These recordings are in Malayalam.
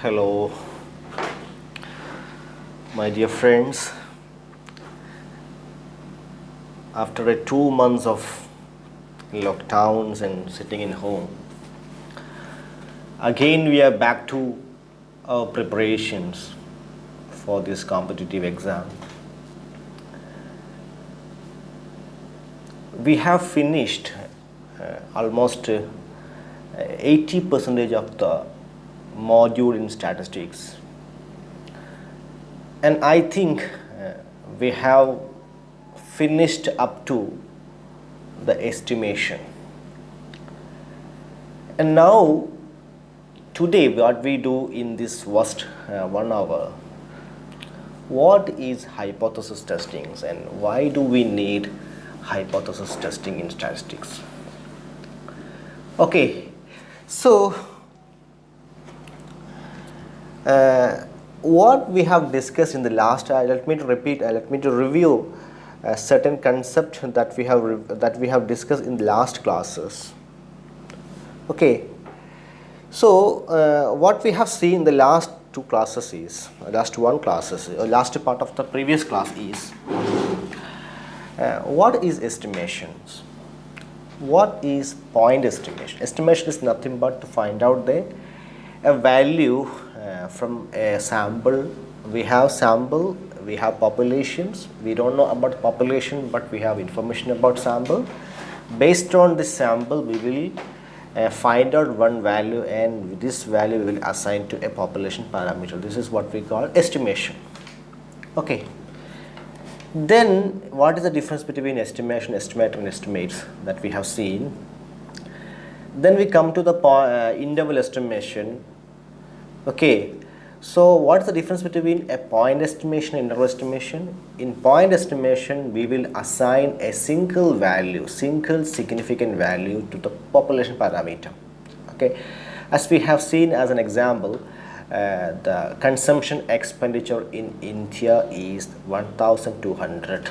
Hello, my dear friends. After 2 months of lockdowns and sitting in home, again we are back to our preparations for this competitive exam. We have finished almost 80% of the module in statistics, and I think we have finished up to the estimation. And now today what we do in this first 1 hour, what is hypothesis testings and why do we need hypothesis testing in statistics? Okay, so what we have discussed in the last, let me to review a certain concept that we have discussed in the last classes. Okay, so what we have seen in the last two classes is last part of the previous class is what is estimations? What is point estimation? Estimation is nothing but to find out a value from a sample. We have sample, we have populations. We don't know about population, but we have information about sample. Based on this sample, we will find out one value, and this value we will assign to a population parameter. This is what we call estimation. Okay. Then what is the difference between estimation, estimator and estimates that we have seen? Then we come to the interval estimation. Okay, so what is the difference between a point estimation and interval estimation? In point estimation, we will assign a single significant value to the population parameter. Okay, as we have seen as an example, the consumption expenditure in India is 1,200.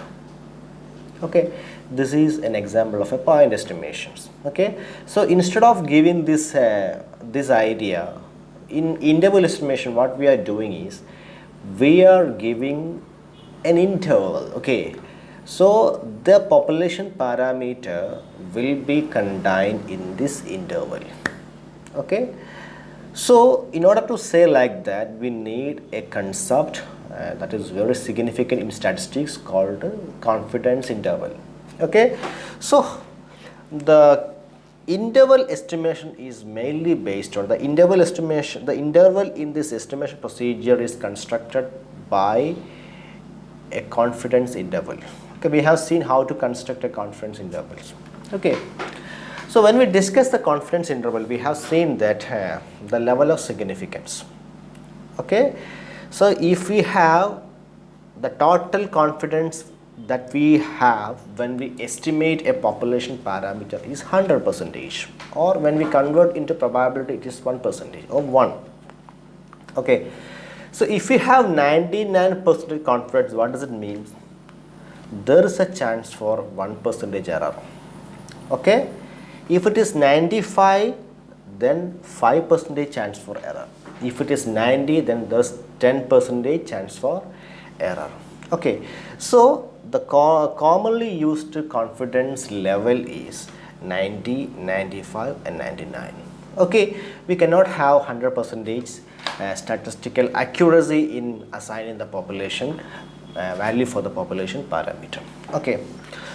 Okay, this is an example of a point estimations. Okay, so instead of giving this idea in interval estimation, what we are doing is we are giving an interval. Okay, so the population parameter will be contained in this interval. Okay, so in order to say like that, we need a concept that is very significant in statistics called confidence interval. Okay, so the interval estimation is mainly based on the interval estimation. The interval in this estimation procedure is constructed by a confidence interval. Okay, we have seen how to construct a confidence interval. Okay, so when we discuss the confidence interval, we have seen that the level of significance. Okay, so if we have the total confidence that we have when we estimate a population parameter is 100%, or when we convert into probability it is 1% or 1. Okay, so if we have 99% confidence, what does it mean? There is a chance for 1% error. Okay, if it is 95, then 5% chance for error. If it is 90, then there's 10% chance for error. Okay, so the commonly used confidence level is 90, 95 and 99. Okay, we cannot have 100% statistical accuracy in assigning the population value for the population parameter. Okay,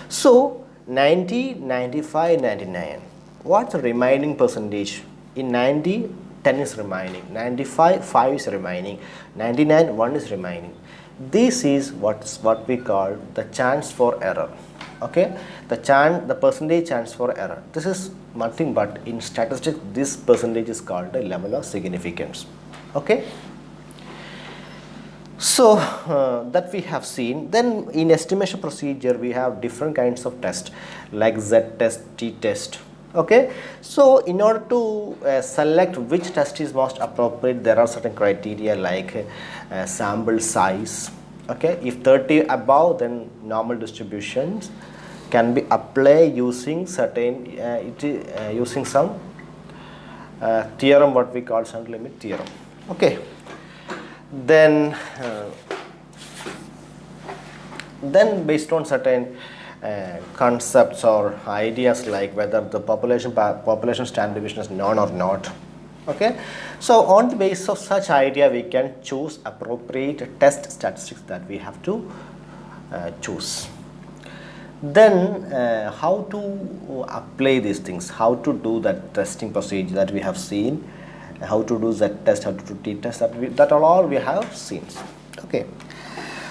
so 90, 95, 99. What's the remaining percentage? In 90, 10 is remaining, 95, 5 is remaining, 99, 1 is remaining. This is what we call the chance for error. Okay, the percentage chance for error. This is nothing but in statistics this percentage is called the level of significance. Okay, so that we have seen. Then in estimation procedure we have different kinds of tests like Z test, T test. Okay, so in order to select which test is most appropriate, there are certain criteria like sample size. Okay, if 30 above, then normal distributions can be applied using certain using some theorem, what we call central limit theorem. Okay, then based on certain concepts or ideas like whether the population standard deviation is known or not. Okay, so on the basis of such idea we can choose appropriate test statistics that we have to choose. Then how to apply these things, how to do that testing procedure that we have seen, how to do that test, how to do t-test, that all we have seen. Okay,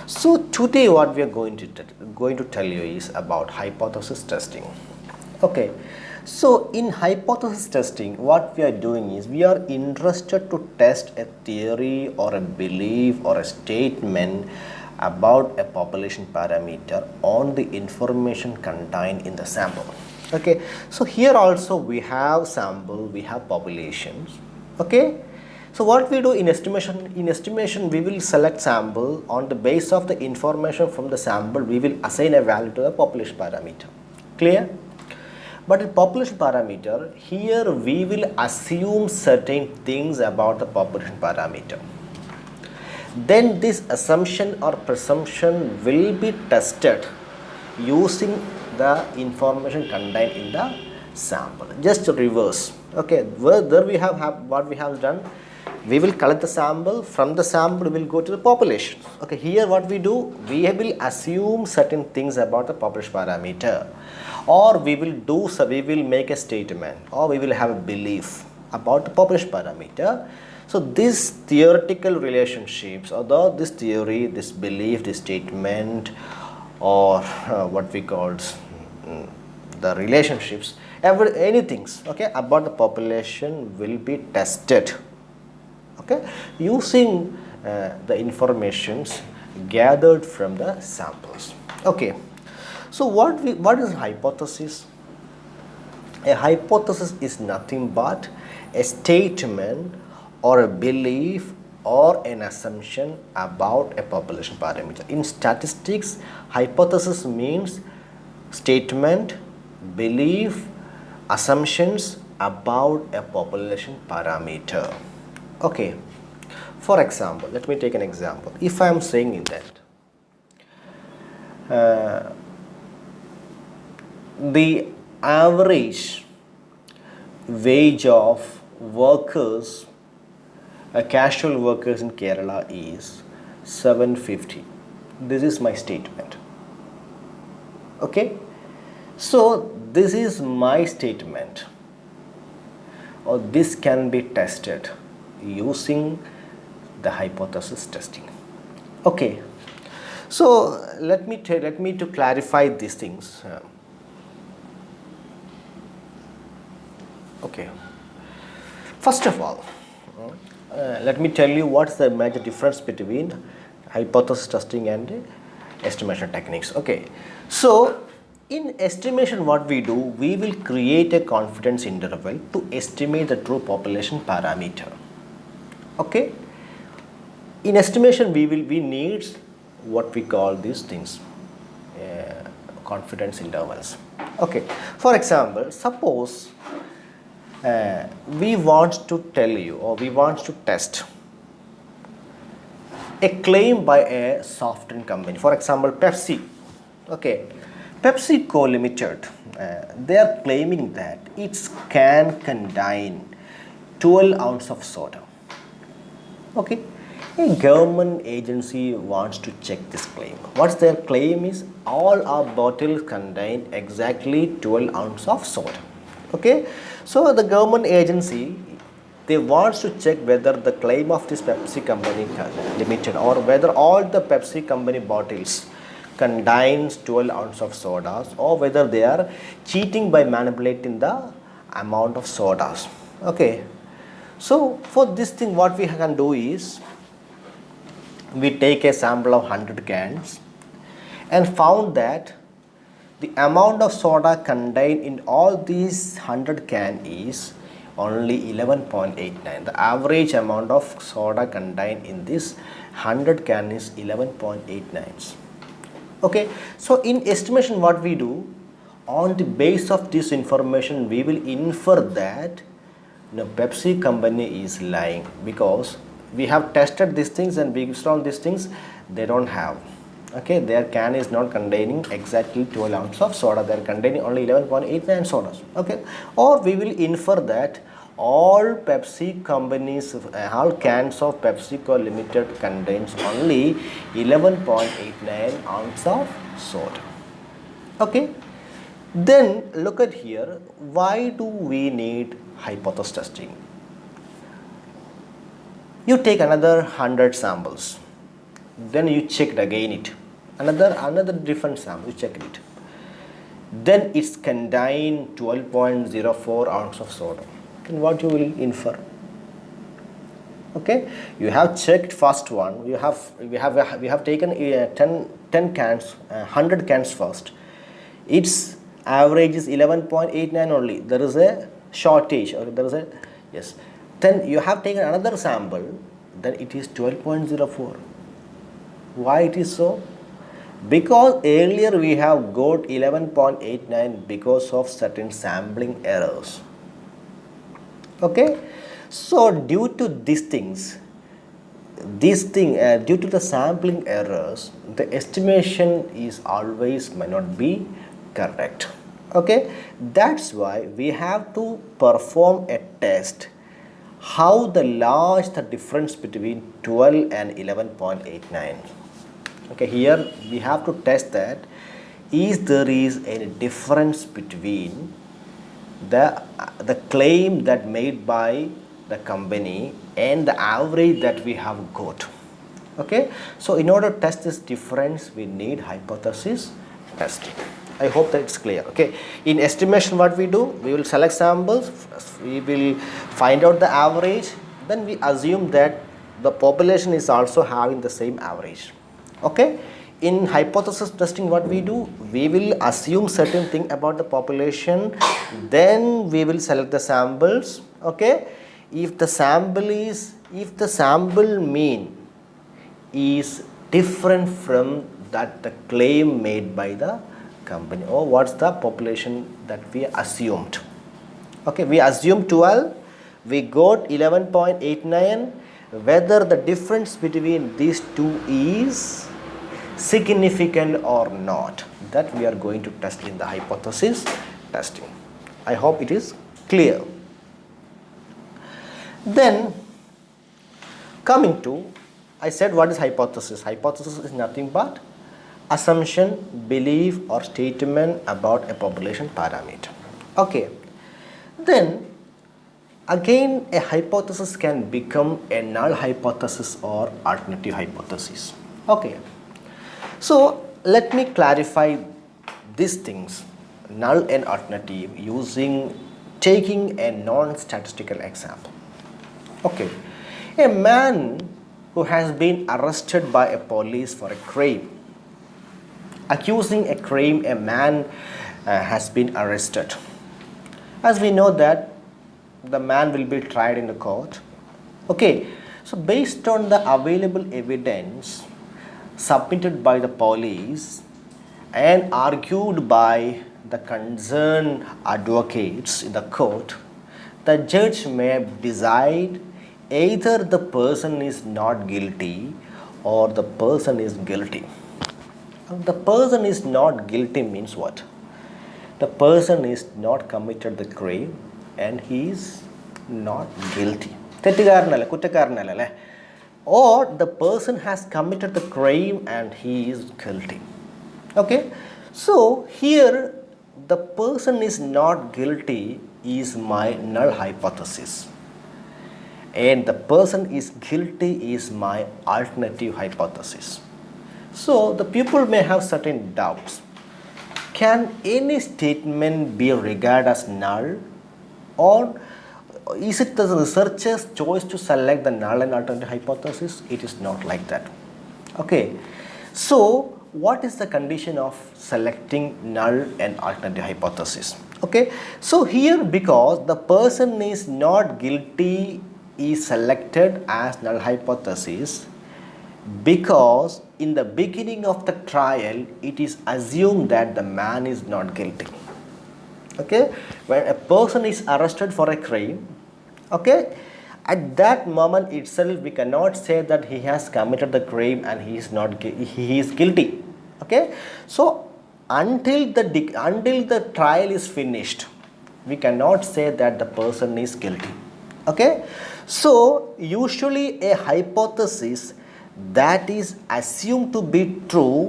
so today what we are going to tell you is about hypothesis testing. Okay, so in hypothesis testing what we are doing is we are interested to test a theory or a belief or a statement about a population parameter on the information contained in the sample. Okay, so here also we have sample, we have populations. Okay, so what we do in estimation we will select sample. On the base of the information from the sample we will assign a value to the population parameter. Clear? But in population parameter, here we will assume certain things about the population parameter. Then this assumption or presumption will be tested using the information contained in the sample. Just to reverse. Okay, there we have what we have done. We will collect the sample. From the sample we will go to the population. Okay, here what we do, we will assume certain things about the population parameter, or we will make a statement, or we will have a belief about the population parameter. So these theoretical relationships, or this theory, this belief, this statement, or what we call the relationships, anything okay about the population will be tested. Okay, using the informations gathered from the samples. Okay, so what is hypothesis? A hypothesis is nothing but a statement or a belief or an assumption about a population parameter. In statistics, hypothesis means statement, belief, assumptions about a population parameter. Okay, for example, let me take an example. If I am saying that the average wage of workers, casual workers in Kerala is 750. This is my statement. Okay, so this is my statement, or this can be tested using the hypothesis testing. Okay, so let me to clarify these things. Okay, first of all, let me tell you what's the major difference between hypothesis testing and estimation techniques. Okay, so in estimation what we do, we will create a confidence interval to estimate the true population parameter. Okay, in estimation we need what we call these things, confidence intervals. Okay, for example, suppose we want to tell you, or we want to test a claim by a soft drink company, for example Pepsi. Okay, PepsiCo Limited, they are claiming that its can contain 12 ounces of soda. Okay, a government agency wants to check this claim. What's their claim is all our bottles contain exactly 12 ounces of soda. Okay, so the government agency, they wants to check whether the claim of this Pepsi company limited, or whether all the Pepsi company bottles contains 12 ounces of sodas, or whether they are cheating by manipulating the amount of sodas. Okay, so for this thing what we can do is we take a sample of 100 cans and found that the amount of soda contained in all these 100 cans is only 11.89. The average amount of soda contained in this 100 can is 11.89. Okay, so in estimation what we do, on the base of this information we will infer that Pepsi company is lying, because we have tested these things and based on these things they don't have. Okay, their can is not containing exactly 12 ounces of soda, they are containing only 11.89 sodas. Okay, or we will infer that all Pepsi companies, all cans of PepsiCo Limited contains only 11.89 ounces of soda. Okay, then look at here, why do we need hypothesis testing? You take another 100 samples, then you check it again it, another different sample, you check it, then it's contain 12.04 ounces of soda. Then what you will infer? Okay, you have checked first one, we have taken 10 cans, 100 cans first, its average is 11.89 only, there is a shortage, or there is a, yes, then you have taken another sample, then it is 12.04. Why it is so? Because earlier we have got 11.89 because of certain sampling errors. Okay, so due to these things, due to the sampling errors, the estimation is always may not be correct. Okay, that's why we have to perform a test how the large the difference between 12 and 11.89. Okay, here we have to test that is there is any difference between the claim that made by the company and the average that we have got. Okay, so in order to test this difference we need hypothesis testing. I hope that it's clear. Okay, in estimation what we do, we will select samples, we will find out the average, then we assume that the population is also having the same average. Okay, in hypothesis testing what we do, we will assume certain thing about the population, then we will select the samples. Okay, if the sample mean is different from that the claim made by the company, or what's the population that we assumed. Okay, we assumed 12, we got 11.89, whether the difference between these two is significant or not, that we are going to test in the hypothesis testing. I hope it is clear. Then coming to, I said what is hypothesis? Hypothesis is nothing but assumption, belief or statement about a population parameter. Okay, then again a hypothesis can become a null hypothesis or alternative hypothesis. Okay, so let me clarify these things, null and alternative, taking a non-statistical example. Okay, a man who has been arrested by a police for a crime. Accusing a crime, a man has been arrested. As we know that the man will be tried in the court. Okay, so based on the available evidence submitted by the police and argued by the concerned advocates in the court, the judge may decide either the person is not guilty or the person is guilty. The person is not guilty means what? The person is not committed the crime and he is not guilty. Or the person has committed the crime and he is guilty. Okay, so here the person is not guilty is my null hypothesis, and the person is guilty is my alternative hypothesis. So the people may have certain doubts. Can any statement be regarded as null, or is it the researcher's choice to select the null and alternative hypothesis? It is not like that. Okay, so what is the condition of selecting null and alternative hypothesis? Okay, so here because the person is not guilty is selected as null hypothesis because in the beginning of the trial it is assumed that the man is not guilty. Okay, when a person is arrested for a crime, okay, At that moment itself, we cannot say that he has committed the crime and he is guilty. Okay, so until the trial is finished, we cannot say that the person is guilty. Okay, so usually a hypothesis that is assumed to be true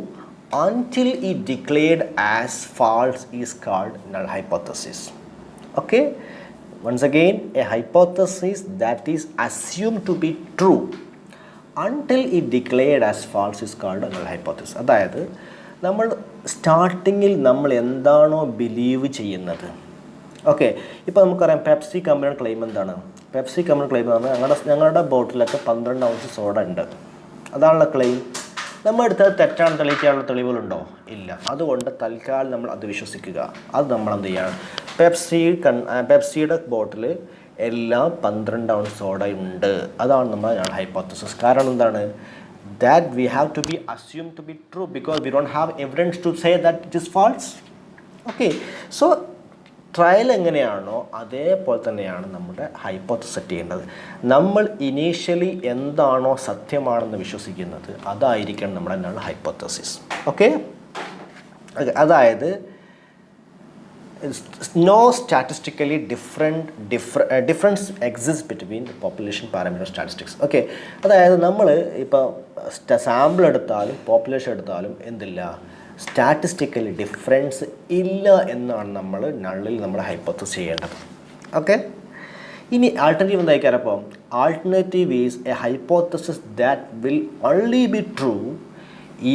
until it declared as false is called null hypothesis. Okay, once again, a hypothesis that is assumed to be true until it declared as false is called a null hypothesis. അതായത് നമ്മൾ സ്റ്റാർട്ടിങ്ങിൽ നമ്മൾ എന്താണോ ബിലീവ് ചെയ്യുന്നത്. ഓക്കെ, ഇപ്പോൾ നമുക്കറിയാം പെപ്സി കമ്പനിയുടെ ക്ലെയിം എന്താണ്? പെപ്സി കമ്പനി ക്ലെയിം എന്ന് പറഞ്ഞാൽ ഞങ്ങളുടെ ബോട്ടിലൊക്കെ 12 ounce സോഡ ഉണ്ട്, അതാണല്ലോ ക്ലെയിം. നമ്മൾ എടുത്തത് തെറ്റാണ് തെളിയിക്കാനുള്ള തെളിവുകളുണ്ടോ? ഇല്ല. അതുകൊണ്ട് തൽക്കാലം നമ്മൾ അത് വിശ്വസിക്കുക. അത് നമ്മൾ എന്ത് ചെയ്യണം? പെപ്സിയുടെ ബോട്ടിൽ എല്ലാം 12 ounce സോഡ ഉണ്ട്, അതാണ് നമ്മുടെ ഹൈപ്പോത്തസിസ്. കാരണം എന്താണ്? That we have to be assumed to be true because we don't have evidence to say that it is false. Okay, so trial എങ്ങനെയാണോ അതേപോലെ തന്നെയാണ് നമ്മുടെ ഹൈപ്പോത്തസിസ് സെറ്റ് ചെയ്യേണ്ടത്. നമ്മൾ ഇനീഷ്യലി എന്താണോ സത്യമാണെന്ന് വിശ്വസിക്കുന്നത് അതായിരിക്കണം നമ്മുടെ നൾ ഹൈപ്പോത്തസിസ്. ഓക്കെ, അതായത് no statistically difference exists between the population parameter statistics. Okay, അതായത് നമ്മൾ ഇപ്പോൾ സാമ്പിൾ എടുത്താലും പോപ്പുലേഷൻ എടുത്താലും എന്തില്ല, സ്റ്റാറ്റിസ്റ്റിക്കലി ഡിഫറൻസ് ഇല്ല എന്നാണ് നമ്മൾ നള്ളിൽ നമ്മൾ ഹൈപ്പോത്തസിസ് ചെയ്യേണ്ടത്. ഓക്കെ, ഇനി ആൾട്ടർനേറ്റീവ് എന്തായിക്കാരം? അപ്പോൾ alternative is a hypothesis that will only be true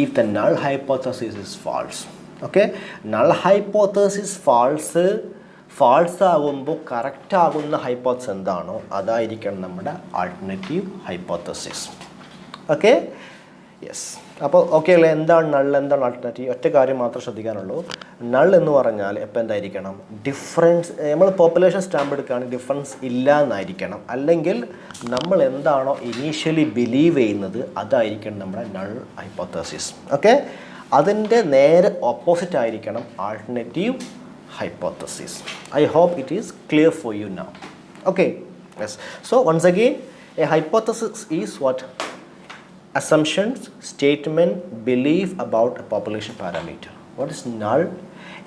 if the null hypothesis is false. Okay, null hypothesis false ആകുമ്പോൾ കറക്റ്റ് ആകുന്ന ഹൈപ്പോത്തസിസ് എന്താണോ അതായിരിക്കണം നമ്മുടെ ആൾട്ടർനേറ്റീവ് ഹൈപ്പോത്തസിസ്. Okay, yes. അപ്പോൾ ഓക്കെ അല്ലേ? എന്താണ് നൾ, എന്താണ് ആൾട്ടർനേറ്റീവ്? ഒറ്റ കാര്യം മാത്രം ശ്രദ്ധിക്കാനുള്ളൂ. നൾ എന്ന് പറഞ്ഞാൽ എപ്പോൾ എന്തായിരിക്കണം? ഡിഫറൻസ്, നമ്മൾ പോപ്പുലേഷൻ സ്റ്റാമ്പ് എടുക്കുകയാണെങ്കിൽ ഡിഫറൻസ് ഇല്ല എന്നായിരിക്കണം. അല്ലെങ്കിൽ നമ്മൾ എന്താണോ ഇനീഷ്യലി ബിലീവ് ചെയ്യുന്നത് അതായിരിക്കണം നമ്മുടെ നൾ ഹൈപ്പോത്തസിസ്. ഓക്കെ, അതിൻ്റെ നേരെ ഓപ്പോസിറ്റ് ആയിരിക്കണം alternative hypothesis. I hope it is clear for you now. Okay, yes. So once again, a hypothesis is what? Assumptions, statement, belief about a population parameter. What is null?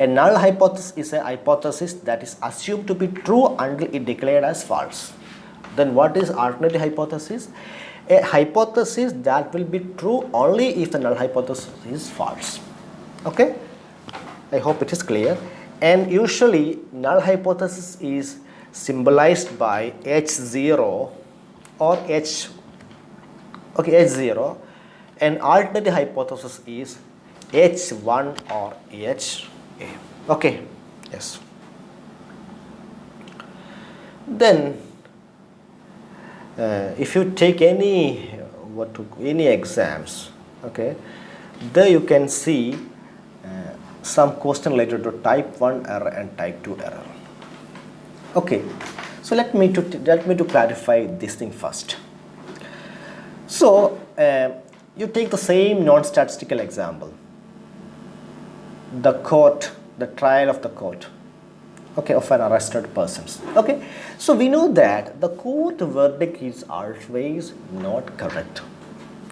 A null hypothesis is a hypothesis that is assumed to be true until it declared as false. Then what is alternative hypothesis? A hypothesis that will be true only if the null hypothesis is false. Okay, I hope it is clear. And usually null hypothesis is symbolized by H0 or H0, and alternative hypothesis is H1 or HA. Okay, yes. Then if you take any exams, okay, there you can see some question related to type 1 error and type 2 error. Okay, so let me to clarify this thing first. So you take the same non-statistical example, the trial of the court, okay, of an arrested person. Okay, so we know that the court verdict is always not correct.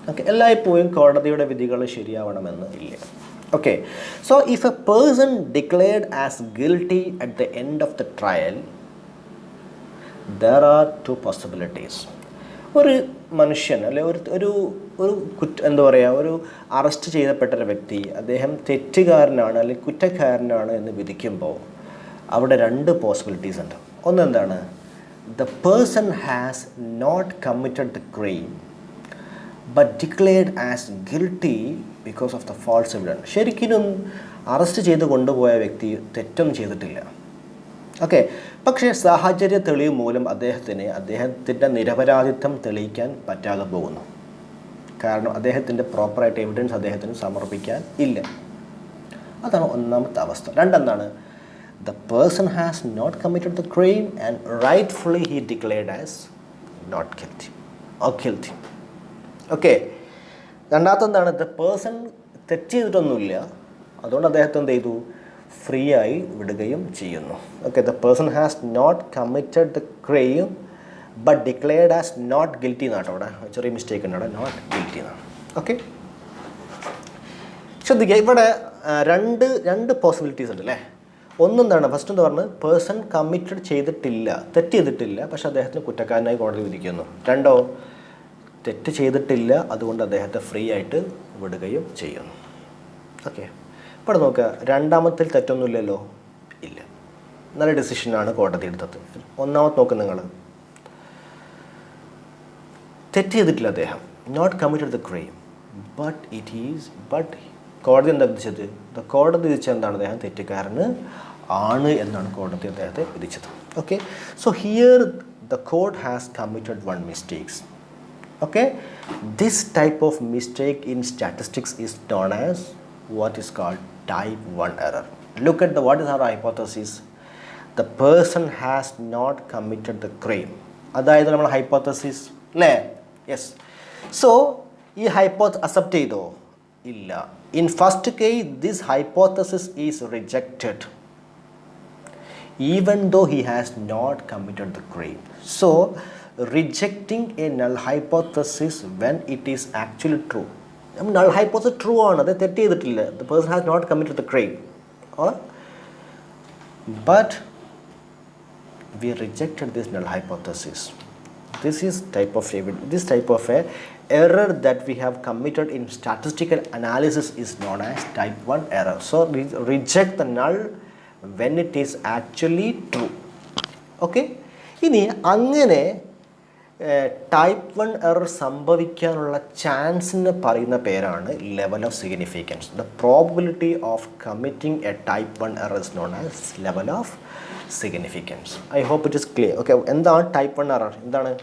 Okay, എല്ലായ്പ്പോഴും കോടതിയുടെ വിധികൾ ശരിയാവണമെന്ന് ഇല്ല. Okay, so if a person declared as guilty at the end of the trial, there are two possibilities. ഒരു മനുഷ്യൻ അല്ലെ ഒരു എന്താ പറയുക, ഒരു അറസ്റ്റ് ചെയ്യപ്പെട്ട ഒരു വ്യക്തി അദ്ദേഹം തെറ്റുകാരനാണ് അല്ലെങ്കിൽ കുറ്റക്കാരനാണ് എന്ന് വിധിക്കുമ്പോൾ അവിടെ രണ്ട് പോസിബിലിറ്റീസ് ഉണ്ട്. ഒന്നെന്താണ്? The person has not committed the crime but declared as guilty because of the false evidence. ശരിക്കും അറസ്റ്റ് ചെയ്ത് കൊണ്ടുപോയ വ്യക്തി തെറ്റൊന്നും ചെയ്തിട്ടില്ല. ഓക്കെ, പക്ഷേ സാഹചര്യ തെളിവ് മൂലം അദ്ദേഹത്തിൻ്റെ നിരപരാധിത്വം തെളിയിക്കാൻ പറ്റാതെ പോകുന്നു. കാരണം അദ്ദേഹത്തിൻ്റെ പ്രോപ്പറായിട്ട് എവിഡൻസ് അദ്ദേഹത്തിന് സമർപ്പിക്കാൻ ഇല്ല. അതാണ് ഒന്നാമത്തെ അവസ്ഥ. രണ്ടെന്താണ്? The person has not committed the crime and rightfully he declared as not guilty or guilty. Okay, രണ്ടാമത്തെ എന്താണ്? ദ പേഴ്സൺ തെറ്റ് ചെയ്തിട്ടൊന്നുമില്ല, അതുകൊണ്ട് അദ്ദേഹത്തെ എന്ത് ചെയ്തു? ഫ്രീ ആയി വിടുകയും ചെയ്യുന്നു. Okay, the person has not committed the crime but declared as not guilty എന്നാണ് അവിടെ ചെറിയ മിസ്റ്റേക്ക് ഉണ്ട് അവിടെ, നോട്ട് ഗിൽറ്റി എന്നാണ്. ഓക്കെ, ശ്രദ്ധിക്കുക, ഇവിടെ രണ്ട് പോസിബിലിറ്റീസ് ഉണ്ട് അല്ലേ. ഒന്നെന്താണ്, ഫസ്റ്റ് എന്താ പറഞ്ഞത്, പേഴ്സൺ കമ്മിറ്റഡ് ചെയ്തിട്ടില്ല, തെറ്റ് ചെയ്തിട്ടില്ല, പക്ഷെ അദ്ദേഹത്തിന് കുറ്റക്കാരനായി കോടതി വിധിക്കുന്നു. രണ്ടോ, തെറ്റ് ചെയ്തിട്ടില്ല, അതുകൊണ്ട് അദ്ദേഹത്തെ ഫ്രീ ആയിട്ട് വിടുകയും ചെയ്യുന്നു. ഓക്കെ, ഇപ്പോൾ നോക്കുക, രണ്ടാമത്തിൽ തെറ്റൊന്നുമില്ലല്ലോ, ഇല്ല, നല്ല ഡിസിഷനാണ് കോടതി എടുത്തത്. ഒന്നാമത്തെ നോക്ക് നിങ്ങൾ, തെറ്റ് ചെയ്തിട്ടില്ല അദ്ദേഹം, not committed the crime, but കോടതി എന്താ വിധിച്ചത്, കോടതി വിധിച്ചത് എന്താണ്, അദ്ദേഹം തെറ്റുകാരന് ആണ് എന്നാണ് കോടതി അദ്ദേഹത്തെ വിധിച്ചത്. Okay, so here the court has committed one mistakes. Okay, this type of mistake in statistics is known as what is called type 1 error. Look at what is our hypothesis. The person has not committed the crime. അതായത് നമ്മൾ ഹൈപ്പോത്തസിസ് അല്ലേ? യെസ്. സോ ഈ അക്സെപ്റ്റ് ചെയ്തോ? ഇല്ല. In first case this hypothesis is rejected even though he has not committed the crime. So rejecting a null hypothesis when it is actually true. Null hypothesis true ആണ്, അത് തെറ്റ് ചെയ്തിട്ടില്ല, the person has not committed the crime, but we rejected this null hypothesis. This type of a error that we have committed in statistical analysis is known as type 1 error. So we reject the null when it is actually true. Okay, ഇനി അങ്ങനെ ടൈപ്പ് 1 എറർ സംഭവിക്കാനുള്ള ചാൻസിന് പറയുന്ന പേരാണ് level of significance. The probability of committing a type 1 error is known as level of significance. I hope it is clear. Okay, എന്താണ് ടൈപ്പ് 1 എറർ? എന്താണ്?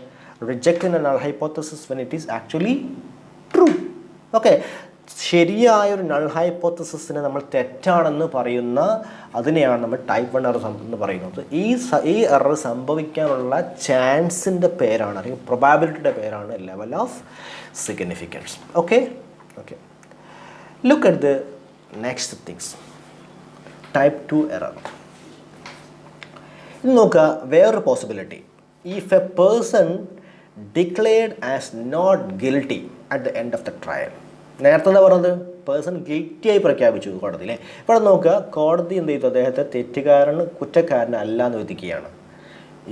Rejecting a null hypothesis when it is actually true. Okay, ശരിയായൊരു നൾ ഹൈപ്പോത്തസിസിനെ നമ്മൾ തെറ്റാണെന്ന് പറയുന്ന അതിനെയാണ് നമ്മൾ ടൈപ്പ് 1 എറർ എന്ന് പറയുന്നത്. ഈ എറർ സംഭവിക്കാനുള്ള ചാൻസിൻ്റെ പേരാണ്, അല്ലെങ്കിൽ പ്രൊബാബിലിറ്റിയുടെ പേരാണ് level of significance. Okay, look at the next things, type 2 error. ഇത് നോക്കുക, വേറൊരു possibility. If a person declared as not guilty at the end of the trial. നേരത്തെ എന്താ പറഞ്ഞത്, പേഴ്സൺ ഗിൽറ്റിയായി പ്രഖ്യാപിച്ചു കോടതിയിലെ. ഇവിടെ നോക്കുക, കോടതി എന്ത് ചെയ്തു, അദ്ദേഹത്തെ കുറ്റക്കാരനല്ല എന്ന് വിധിക്കുകയാണ്.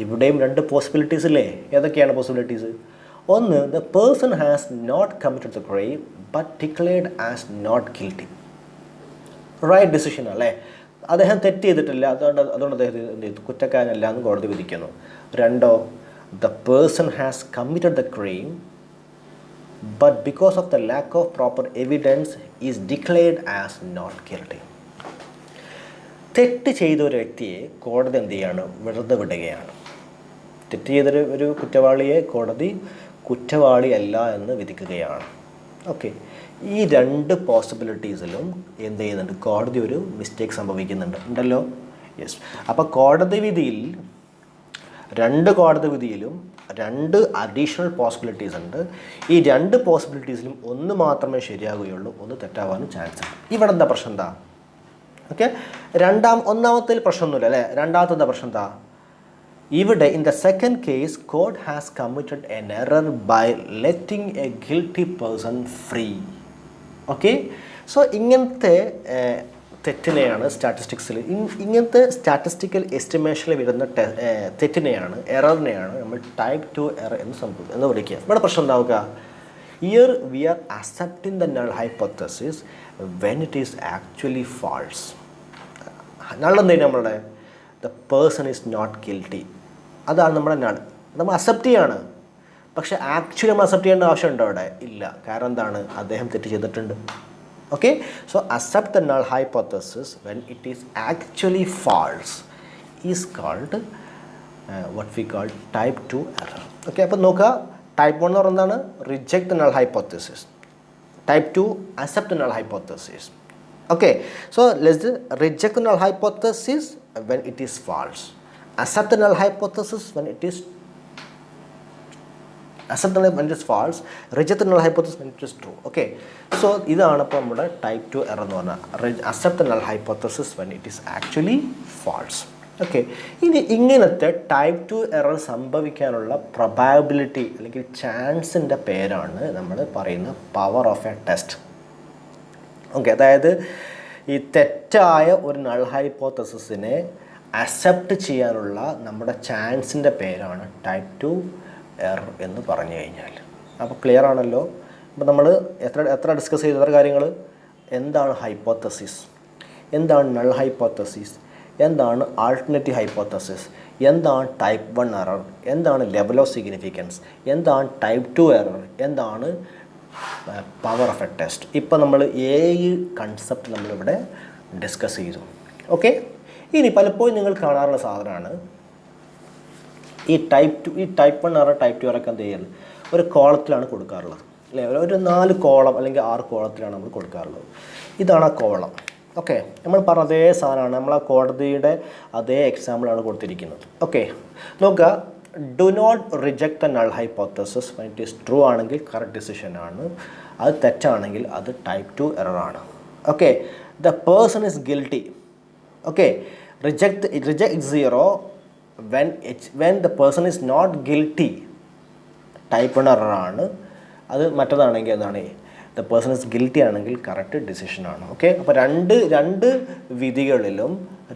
ഇവിടെയും രണ്ട് പോസിബിലിറ്റീസ് ഇല്ലേ? ഏതൊക്കെയാണ് പോസിബിലിറ്റീസ്? ഒന്ന്, the person has not committed the crime but declared as not guilty. Right decision അല്ലേ, അദ്ദേഹം തെറ്റ് ചെയ്തിട്ടില്ല, അതുകൊണ്ട് അദ്ദേഹം എന്ത് ചെയ്തു, കുറ്റക്കാരനല്ല എന്ന് കോടതി വിധിക്കുന്നു. രണ്ടോ, the person has committed the crime but because of the lack of proper evidence is declared as not guilty. തെറ്റ് ചെയ്ത ഒരു വ്യക്തിയെ കോടതി എന്ത് ചെയ്യാണ്, വെറുതെ വിടുകയാണ്. തെറ്റ് ചെയ്തൊരു കുറ്റവാളിയെ കോടതി കുറ്റവാളിയല്ല എന്ന് വിധിക്കുകയാണ്. ഓക്കെ, ഈ രണ്ട് പോസിബിലിറ്റീസിലും എന്ത് ചെയ്യുന്നുണ്ട്, കോടതി ഒരു മിസ്റ്റേക്ക് സംഭവിക്കുന്നുണ്ടല്ലോ. യെസ്. അപ്പോൾ കോടതി വിധിയിലും രണ്ട് അഡീഷണൽ പോസിബിലിറ്റീസ് ഉണ്ട്. ഈ രണ്ട് പോസിബിലിറ്റീസിലും ഒന്ന് മാത്രമേ ശരിയാകുകയുള്ളൂ, ഒന്ന് തെറ്റാവാനും ചാൻസ് ഉണ്ട്. ഇവിടെ എന്താ പ്രശ്നം എന്താ? ഓക്കെ, ഒന്നാമത്തിൽ പ്രശ്നമൊന്നുമില്ല അല്ലേ. രണ്ടാമത്തെ പ്രശ്നം എന്താ? ഇവിടെ in the second case court has committed an error by letting a guilty person free. Okay, so ഇങ്ങനത്തെ തെറ്റിനെയാണ് ഇങ്ങനത്തെ സ്റ്റാറ്റിസ്റ്റിക്കൽ എസ്റ്റിമേഷനിൽ വരുന്ന എററിനെയാണ് നമ്മൾ ടൈപ്പ് 2 എറർ എന്ന് വിളിക്കുക. ഇവിടെ പ്രശ്നം ഉണ്ടാവുക, here we are accepting the null hypothesis when it is actually false. Null എന്തെങ്കിലും നമ്മളുടെ the person is not guilty, അതാണ് നമ്മുടെ നൾ. നമ്മൾ അക്സെപ്റ്റ് ചെയ്യാണ്, പക്ഷേ ആക്ച്വലി നമ്മൾ അക്സെപ്റ്റ് ചെയ്യേണ്ട ആവശ്യമുണ്ടോ അവിടെ? ഇല്ല. കാരണം എന്താണ്, അദ്ദേഹം തെറ്റ് ചെയ്തിട്ടുണ്ട്. Okay, so accept the null hypothesis when it is actually false is called what we call type 2 error. Okay, അപ്പോൾ നോക്കുക, ടൈപ്പ് 1 എന്ന് പറയുന്നതാണ് reject the null hypothesis, type 2 accept the null hypothesis. Okay, so let's reject the null hypothesis when it is false, accept the null hypothesis when it is false, reject the null hypothesis when it is true. Okay, so ഇതാണ് ഇപ്പോൾ നമ്മുടെ ടൈപ്പ് 2 എറർ എന്ന് പറഞ്ഞാൽ accept the null hypothesis when it is actually false. Okay, ഇനി ഇങ്ങനത്തെ ടൈപ്പ് 2 എറർ സംഭവിക്കാനുള്ള പ്രൊബാബിലിറ്റി അല്ലെങ്കിൽ ചാൻസിൻ്റെ പേരാണ് നമ്മൾ പറയുന്ന power of A test. Okay, അതായത് ഈ തെറ്റായ ഒരു നൾ ഹൈപ്പോത്തസിസിനെ അക്സെപ്റ്റ് ചെയ്യാനുള്ള നമ്മുടെ ചാൻസിൻ്റെ പേരാണ് ടൈപ്പ് 2 എറർ എന്ന് പറഞ്ഞു കഴിഞ്ഞാൽ. അപ്പോൾ ക്ലിയർ ആണല്ലോ. അപ്പോൾ നമ്മൾ എത്ര ഡിസ്കസ് ചെയ്ത എത്ര കാര്യങ്ങൾ, എന്താണ് ഹൈപ്പോത്തസിസ്, എന്താണ് നൾ ഹൈപ്പോത്തസിസ്, എന്താണ് ആൾട്ടർനേറ്റീവ് ഹൈപ്പോത്തസിസ്, എന്താണ് ടൈപ്പ് 1 എറർ, എന്താണ് ലെവൽ ഓഫ് സിഗ്നിഫിക്കൻസ്, എന്താണ് ടൈപ്പ് 2 എറർ, എന്താണ് പവർ ഓഫ് എ ടെസ്റ്റ്. ഇപ്പോൾ നമ്മൾ 7 കൺസെപ്റ്റ് നമ്മളിവിടെ ഡിസ്കസ് ചെയ്തു. ഓക്കെ, ഇനി പലപ്പോഴും നിങ്ങൾ കാണാറുള്ള സാധനമാണ് ഈ ടൈപ്പ് 1 എറർ ടൈപ്പ് 2 എറർ എന്ത് ചെയ്യുന്നത് ഒരു കോളത്തിലാണ് കൊടുക്കാറുള്ളത് അല്ലേ. ഒരു 4 കോളം അല്ലെങ്കിൽ 6 കോളത്തിലാണ് നമ്മൾ കൊടുക്കാറുള്ളത്. ഇതാണ് ആ കോളം. ഓക്കെ, നമ്മൾ പറഞ്ഞ അതേ സാധനമാണ്, നമ്മൾ ആ കോടതിയുടെ അതേ എക്സാമ്പിളാണ് കൊടുത്തിരിക്കുന്നത്. ഓക്കെ, നോക്കുക, do not reject the null hypothesis when it is true ആണെങ്കിൽ കറക്റ്റ് ഡിസിഷൻ ആണ്, അത് തെറ്റാണെങ്കിൽ അത് ടൈപ്പ് 2 എറർ ആണ്. Okay, the person is guilty. Okay, reject 0 when the person is not guilty type 1 error ആണ്. അത് മറ്റേതാണെങ്കിൽ എന്താണ്, ദ പേഴ്സൺ ഇസ് ഗിൽറ്റി ആണെങ്കിൽ കറക്റ്റ് ഡിസിഷനാണ്. ഓക്കെ, അപ്പോൾ രണ്ട് വിധികളിലും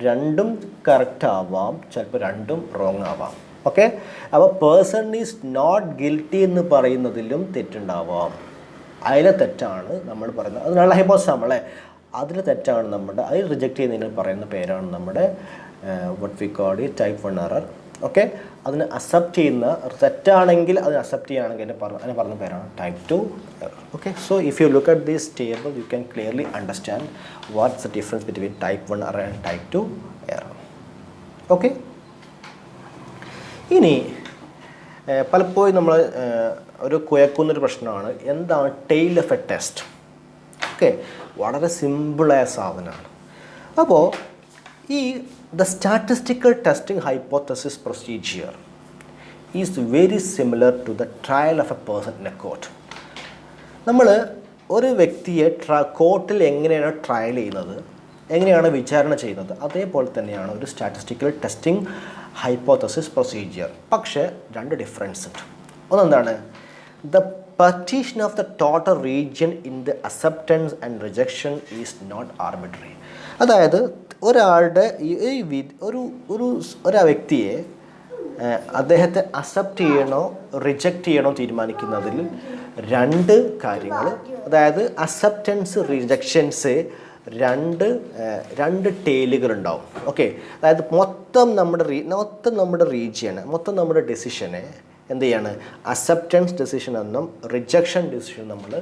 രണ്ടും കറക്റ്റ് ആവാം, ചിലപ്പോൾ രണ്ടും റോങ് ആവാം. ഓക്കെ, അപ്പോൾ പേഴ്സൺ ഈസ് നോട്ട് ഗിൽറ്റി എന്ന് പറയുന്നതിലും തെറ്റുണ്ടാവാം, അതിലെ തെറ്റാണ് നമ്മൾ പറയുന്നത്. അത് നല്ല ഹൈപ്പോത്തസിസ് നമ്മളെ അതിൽ തെറ്റാണ് നമ്മുടെ, അതിൽ റിജക്റ്റ് ചെയ്യുന്നതിന് പറയുന്ന പേരാണ് നമ്മുടെ what we call it type 1 error. Okay, അതിന് അക്സെപ്റ്റ് ചെയ്യുന്ന തെറ്റാണെങ്കിൽ അതിന് അക്സെപ്റ്റ് ചെയ്യുകയാണെങ്കിൽ അതിന് പറഞ്ഞ പേരാണ് type 2 error. Okay, so if you look at this table you can clearly understand what's the difference between type 1 error and type 2 error. Okay, ഇനി പലപ്പോഴും നമ്മൾ ഒരു കുഴക്കുന്നൊരു പ്രശ്നമാണ് എന്താണ് tale of A test. Okay, വളരെ സിമ്പിളായ സാധനമാണ്. അപ്പോൾ the statistical testing hypothesis procedure is very similar to the trial of a person in a court. നമ്മൾ ഒരു വ്യക്തിയെ കോർട്ടിൽ എങ്ങനെയാണ് ട്രയൽ ചെയ്യുന്നത്, എങ്ങനെയാണ് വിചാരണ ചെയ്യുന്നത്, അതേപോലെ തന്നെയാണ് ഒരു സ്റ്റാറ്റിസ്റ്റിക്കൽ ടെസ്റ്റിംഗ് ഹൈപ്പോത്തസിസ് പ്രൊസീജിയർ. പക്ഷേ 2 ഡിഫറൻസ് ഉണ്ട്. ഒന്നെന്താണ്, the partition of the total region in the acceptance and rejection is not arbitrary. അതായത് ഒരാളുടെ ഒരു വ്യക്തിയെ അദ്ദേഹത്തെ അക്സെപ്റ്റ് ചെയ്യണോ റിജക്റ്റ് ചെയ്യണോ തീരുമാനിക്കുന്നതിൽ 2 കാര്യങ്ങൾ, അതായത് അക്സെപ്റ്റൻസ് റിജക്ഷൻസ് രണ്ട് ടേലുകളുണ്ടാവും. ഓക്കെ, അതായത് മൊത്തം നമ്മുടെ റീജിയന് മൊത്തം നമ്മുടെ ഡിസിഷനെ എന്ത് ചെയ്യാണ്, അക്സെപ്റ്റൻസ് ഡിസിഷൻ എന്നും റിജക്ഷൻ ഡിസിഷൻ നമ്മൾ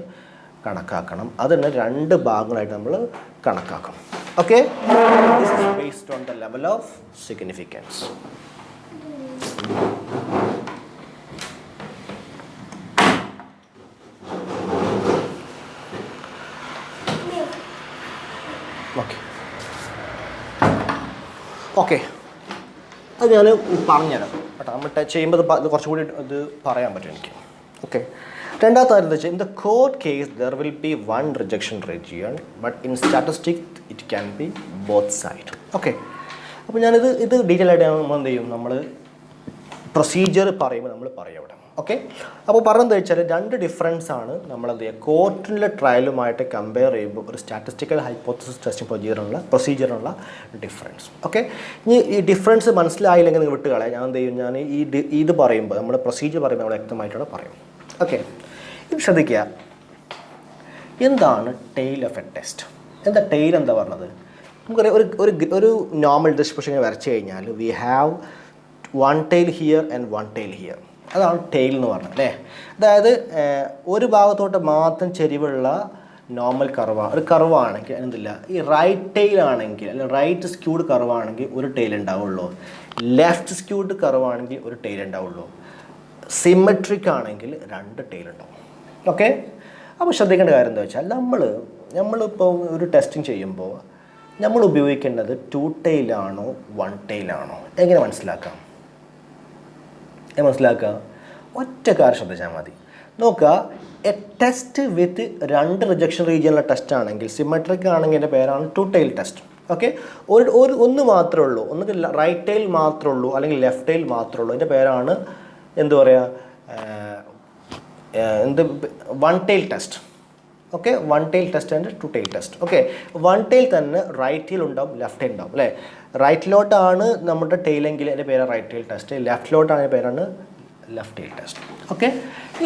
കണക്കാക്കണം. അതിന് 2 ഭാഗങ്ങളായിട്ട് നമ്മൾ കണക്കാക്കും. Okay, this is based on the level of significance. Okay, അത് ഞാൻ പറഞ്ഞുതരാം കേട്ടോ. നമ്മൾ ടച്ച് ചെയ്യുമ്പോൾ ഇത് കുറച്ചുകൂടി ഇത് പറയാൻ പറ്റും എനിക്ക്. ഓക്കെ, രണ്ടാമത്തെ കാര്യം എന്താ വെച്ചാൽ, in the court case there will be 1 rejection region, but in statistic it can be both side. Okay, അപ്പോൾ ഞാനിത് ഡീറ്റെയിൽ ആയിട്ട് നമ്മൾ എന്ത് ചെയ്യും, നമ്മൾ പ്രൊസീജിയർ പറയുമ്പോൾ നമ്മൾ പറയും അവിടെ. ഓക്കെ, അപ്പോൾ പറഞ്ഞതെന്ന് വെച്ചാൽ 2 ഡിഫറൻസ് ആണ് നമ്മൾ എന്ത് ചെയ്യുക, കോർട്ടിലെ ട്രയലുമായിട്ട് കമ്പയർ ചെയ്യുമ്പോൾ ഒരു സ്റ്റാറ്റിസ്റ്റിക്കൽ ഹൈപ്പോത്തസിസ് ടെസ്റ്റിംഗ് പ്രൊസീജിയറിനുള്ള ഡിഫറൻസ്. ഓക്കെ, ഇനി ഈ ഡിഫറൻസ് മനസ്സിലായില്ലെങ്കിൽ നിങ്ങൾ വിട്ട് കളയാം. ഞാൻ എന്ത് ചെയ്യും, ഞാൻ ഇത് പറയുമ്പോൾ നമ്മൾ പ്രൊസീജിയർ പറയുമ്പോൾ നമ്മൾ വ്യക്തമായിട്ടാണ് പറയും. ഓക്കെ, ഇത് ശ്രദ്ധിക്കുക, എന്താണ് ടെയിൽ ഓഫ് എ ടെസ്റ്റ്. എന്താ ടെയിൽ എന്താ പറഞ്ഞത്, നമുക്കറിയാം ഒരു നോർമൽ ഡിസ്ട്രിബ്യൂഷൻ വരച്ചു കഴിഞ്ഞാൽ we have 1 tail here and 1 tail here. അതാണ് ടെയിൽ എന്ന് പറഞ്ഞത് അല്ലേ. അതായത് ഒരു ഭാഗത്തോട്ട് മാത്രം ചെരിവുള്ള നോർമൽ ഒരു കർവാണെങ്കിൽ എന്തില്ല, ഈ റൈറ്റ് ടെയിൽ ആണെങ്കിൽ അല്ലെങ്കിൽ റൈറ്റ് സ്ക്യൂഡ് കർവാണെങ്കിൽ ഒരു ടെയിൽ ഉണ്ടാവുള്ളൂ, ലെഫ്റ്റ് സ്ക്യൂഡ് കർവാണെങ്കിൽ ഒരു ടെയിൽ ഉണ്ടാവുള്ളൂ, സിമെട്രിക് ആണെങ്കിൽ 2 ടെയിൽ ഉണ്ടാവും. ഓക്കെ, അപ്പോൾ ശ്രദ്ധിക്കേണ്ട കാര്യം എന്താ വെച്ചാൽ, നമ്മളിപ്പോൾ ഒരു ടെസ്റ്റിംഗ് ചെയ്യുമ്പോൾ നമ്മൾ ഉപയോഗിക്കേണ്ടത് 2 tail ആണോ 1 tail ആണോ, എങ്ങനെ മനസ്സിലാക്കാം? ഒറ്റ കാര്യം ശ്രദ്ധിച്ചാൽ മതി. നോക്കുക, എ ടെസ്റ്റ് വിത്ത് 2 റിജക്ഷൻ റീജിയനുള്ള ടെസ്റ്റ് ആണെങ്കിൽ, സിമെട്രിക് ആണെങ്കിൽ എൻ്റെ പേരാണ് 2 tail ടെസ്റ്റ്. ഓക്കെ, ഒന്ന് മാത്രമേ ഉള്ളൂ, ഒന്നുകിൽ റൈറ്റ് ടൈൽ മാത്രമേ ഉള്ളൂ അല്ലെങ്കിൽ ലെഫ്റ്റ് ടൈൽ മാത്രമേ ഉള്ളൂ. അതിൻ്റെ പേരാണ് എന്ത് പറയുക, one tail test. Okay, one tail test and two tail test. Okay, one tail തന്നെ റൈറ്റിൽ ഉണ്ടാവും ലെഫ്റ്റ് ടൈൽ ഉണ്ടാവും അല്ലേ. റൈറ്റിലോട്ടാണ് നമ്മുടെ ടൈലെങ്കിൽ അതിൻ്റെ പേരാണ് റൈറ്റ് ടൈൽ ടെസ്റ്റ്, ലെഫ്റ്റിലോട്ടാണ് അതിൻ്റെ പേരാണ് ലെഫ്റ്റ് ടൈൽ ടെസ്റ്റ്. ഓക്കെ,